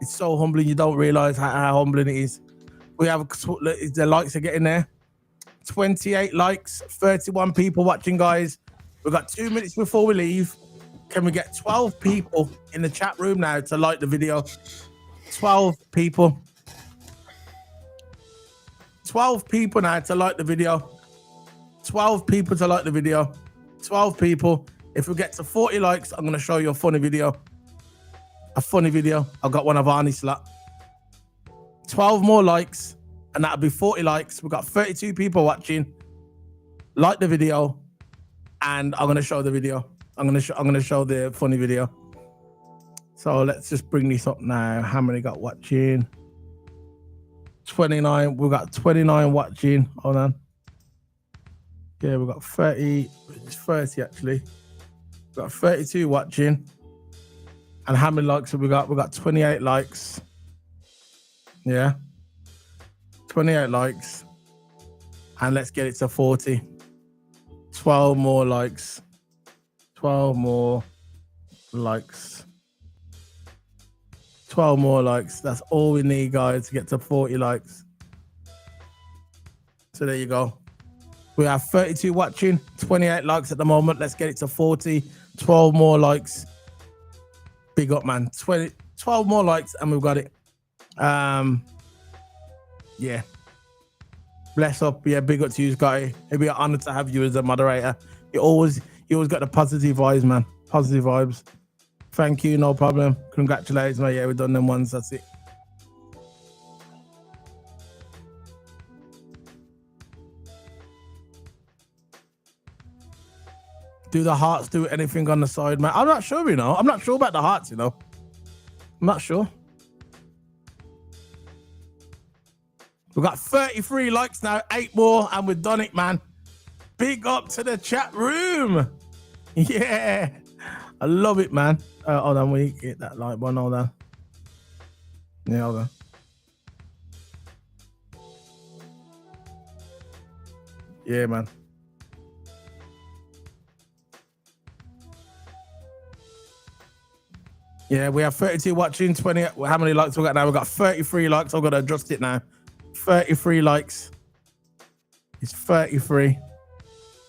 It's so humbling. You don't realize how humbling it is. We have the likes are getting there. 28 likes, 31 people watching, guys. We've got 2 minutes before we leave. Can we get 12 people in the chat room now to like the video? 12 people. 12 people now to like the video. 12 people to like the video. 12 people. If we get to 40 likes, I'm going to show you a funny video. A funny video. I've got one of Arnie's lot. 12 more likes, and that'll be 40 likes. We've got 32 people watching. Like the video, and I'm going to show the video. I'm going to show the funny video. So let's just bring this up now. How many got watching? 29. We've got 29 watching. Hold on. Yeah, we've got 30. It's 30 actually. We've got 32 watching. And how many likes have we got? We've got 28 likes. Yeah. 28 likes. And let's get it to 40. 12 more likes. 12 more likes. 12 more likes. That's all we need, guys, to get to 40 likes. So there you go. We have 32 watching, 28 likes at the moment. Let's get it to 40. 12 more likes. Big up, man. 12 more likes and we've got it. Yeah. Bless up. Yeah, big up to you, Scotty. It'd be an honor to have you as a moderator. You always got the positive vibes, man. Positive vibes. Thank you, no problem. Congratulations, mate. Yeah, we've done them once. That's it. Do the hearts do anything on the side, man? I'm not sure, you know. I'm not sure about the hearts, you know. I'm not sure. We've got 33 likes now, 8 more, and we've done it, man. Big up to the chat room. Yeah. I love it, man. Hold on, we hit that like one. Hold on. Yeah, hold on. Yeah, man. Yeah, we have 32 watching, 20. How many likes we got now? We've got 33 likes. I've got to adjust it now. 33 likes. It's 33.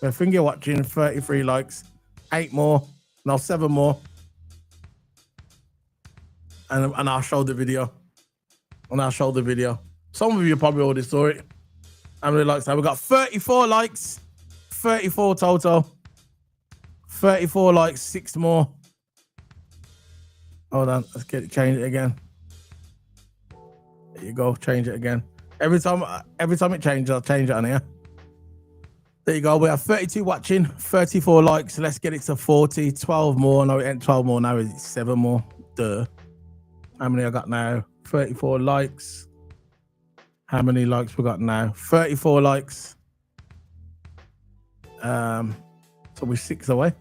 I think you're watching 33 likes. 8 more. No, 7 more. And I'll show the video. Some of you probably already saw it. How many likes now? We've got 34 likes. 34 total. 34 likes, 6 more. Hold on, let's change it again. There you go, change it again. Every time it changes, I'll change it on here. There you go. We have 32 watching, 34 likes. Let's get it to 40. 12 more. No, it ain't 12 more now. It's 7 more. Duh. How many I got now? 34 likes. How many likes we got now? 34 likes. So we're 6 away.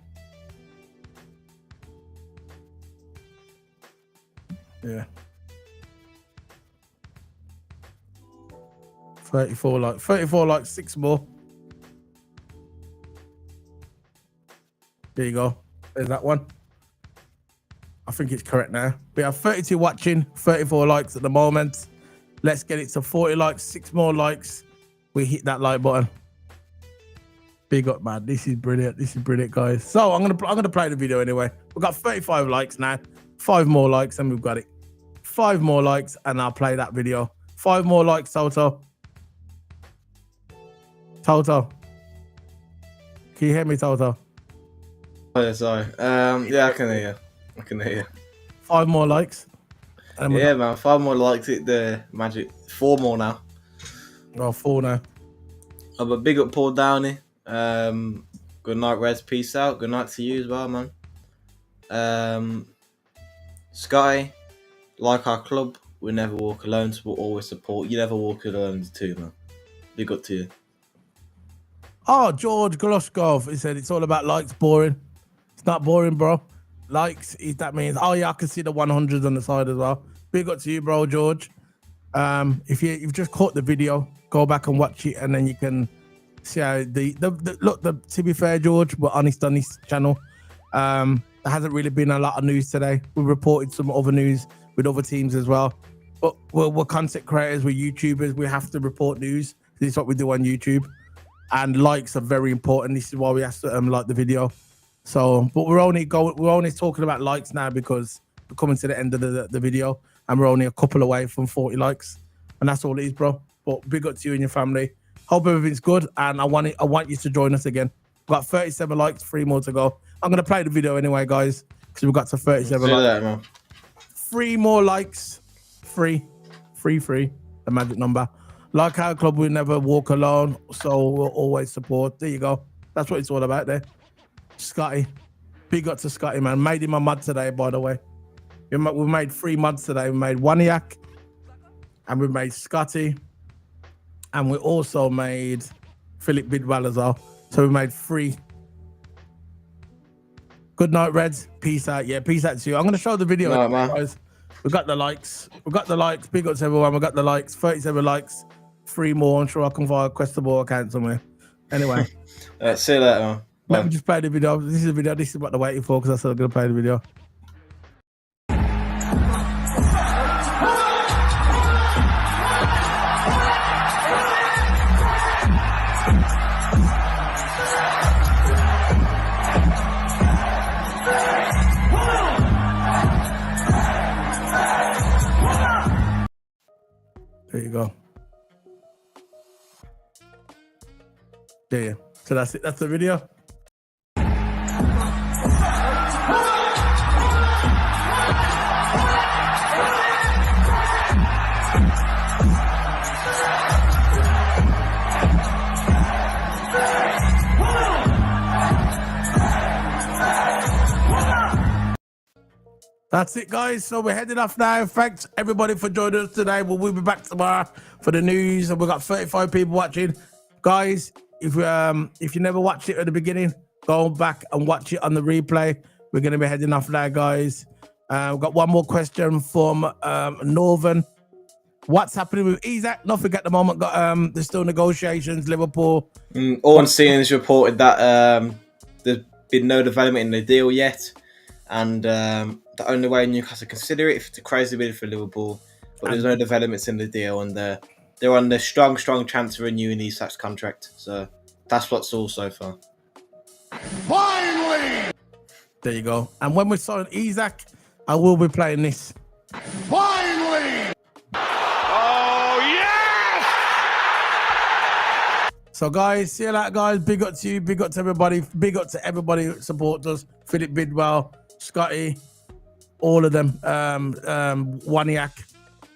Yeah. 34 likes, 6 more. There you go. There's that one. I think it's correct now. We have 32 watching, 34 likes at the moment. Let's get it to 40 likes, 6 more likes. We hit that like button. Big up, man. This is brilliant. This is brilliant, guys. So I'm gonna play the video anyway. We've got 35 likes now. 5 more likes and we've got it. 5 more likes and I'll play that video. 5 more likes, Toto. Toto. Can you hear me, Toto? Oh, yeah, sorry. Yeah, I can hear you. 5 more likes. Yeah, man. 5 more likes. Hit the magic. 4 more now. Oh, 4 now. I'm a big up Paul Downey. Good night, Reds. Peace out. Good night to you as well, man. Sky, like our club, we never walk alone, so we'll always support. You never walk alone too, man. Big up to you. Oh, George Goloshkov, he said it's all about likes, boring. It's not boring, bro. Likes, that means, oh yeah, I can see the 100s on the side as well. Big up to you, bro, George. If you've just caught the video, go back and watch it, and then you can see how to be fair, George, we're honest on this channel. There hasn't really been a lot of news today. We reported some other news with other teams as well. But we're content creators, we're YouTubers, we have to report news. This is what we do on YouTube. And likes are very important. This is why we have to like the video. So, but we're only talking about likes now because we're coming to the end of the video, and we're only a couple away from 40 likes, and that's all it is, bro. But big up to you and your family. Hope everything's good, and I want you to join us again. We've got 37 likes, 3 more to go. I'm gonna play the video anyway, guys, because we've got to 37 likes. 3 more likes, free, the magic number. Like our club, we never walk alone, so we'll always support. There you go. That's what it's all about there. Scotty, big up to Scotty, man. Made him a mod today, by the way. We made 3 mods today. We made Waniak, and we made Scotty, and we also made Philip Bidwell as well. So we made 3. Good night, Reds. Peace out. Yeah, peace out to you. I'm going to show the video, guys. We got the likes. We got the likes. Big up to everyone. We got the likes. 37 likes. 3 more. I'm sure I can find a Questable account somewhere. Anyway. See you later, man. Let me just play the video. This is the video. This is what they're waiting for, because I said I'm going to play the video. There you go. There. So that's it. That's the video. That's it, guys. So we're heading off now. Thanks everybody for joining us today. We'll be back tomorrow for the news, and we've got 35 people watching. Guys, if you never watched it at the beginning, go back and watch it on the replay. We're going to be heading off now, guys. We've got one more question from Northern. What's happening with Isak? Nothing at the moment. Got there's still negotiations. Liverpool. All I'm seeing is reported that there's been no development in the deal yet, and the only way Newcastle consider it if it's a crazy bid for Liverpool, but there's no developments in the deal, and they're on the strong chance of renewing Isak's contract. So that's what's all so far. Finally! There you go. And when we sign Isak, I will be playing this. Finally! Oh, yes! So, guys, see you later, guys. Big up to you. Big up to everybody. Big up to everybody who supports us. Philip Bidwell, Scotty, all of them. Waniak,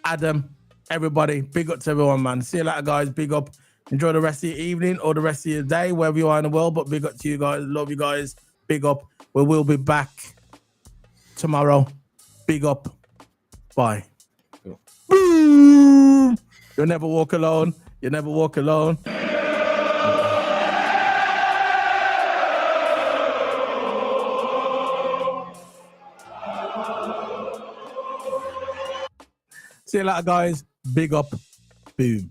Adam, everybody. Big up to everyone, man. See you later, guys. Big up. Enjoy the rest of your evening or the rest of your day, wherever you are in the world. But big up to you guys. Love you guys. Big up. We will be back tomorrow. Big up. Bye. Cool. Boom! You'll never walk alone. You never walk alone. See you later, guys. Big up. Boom.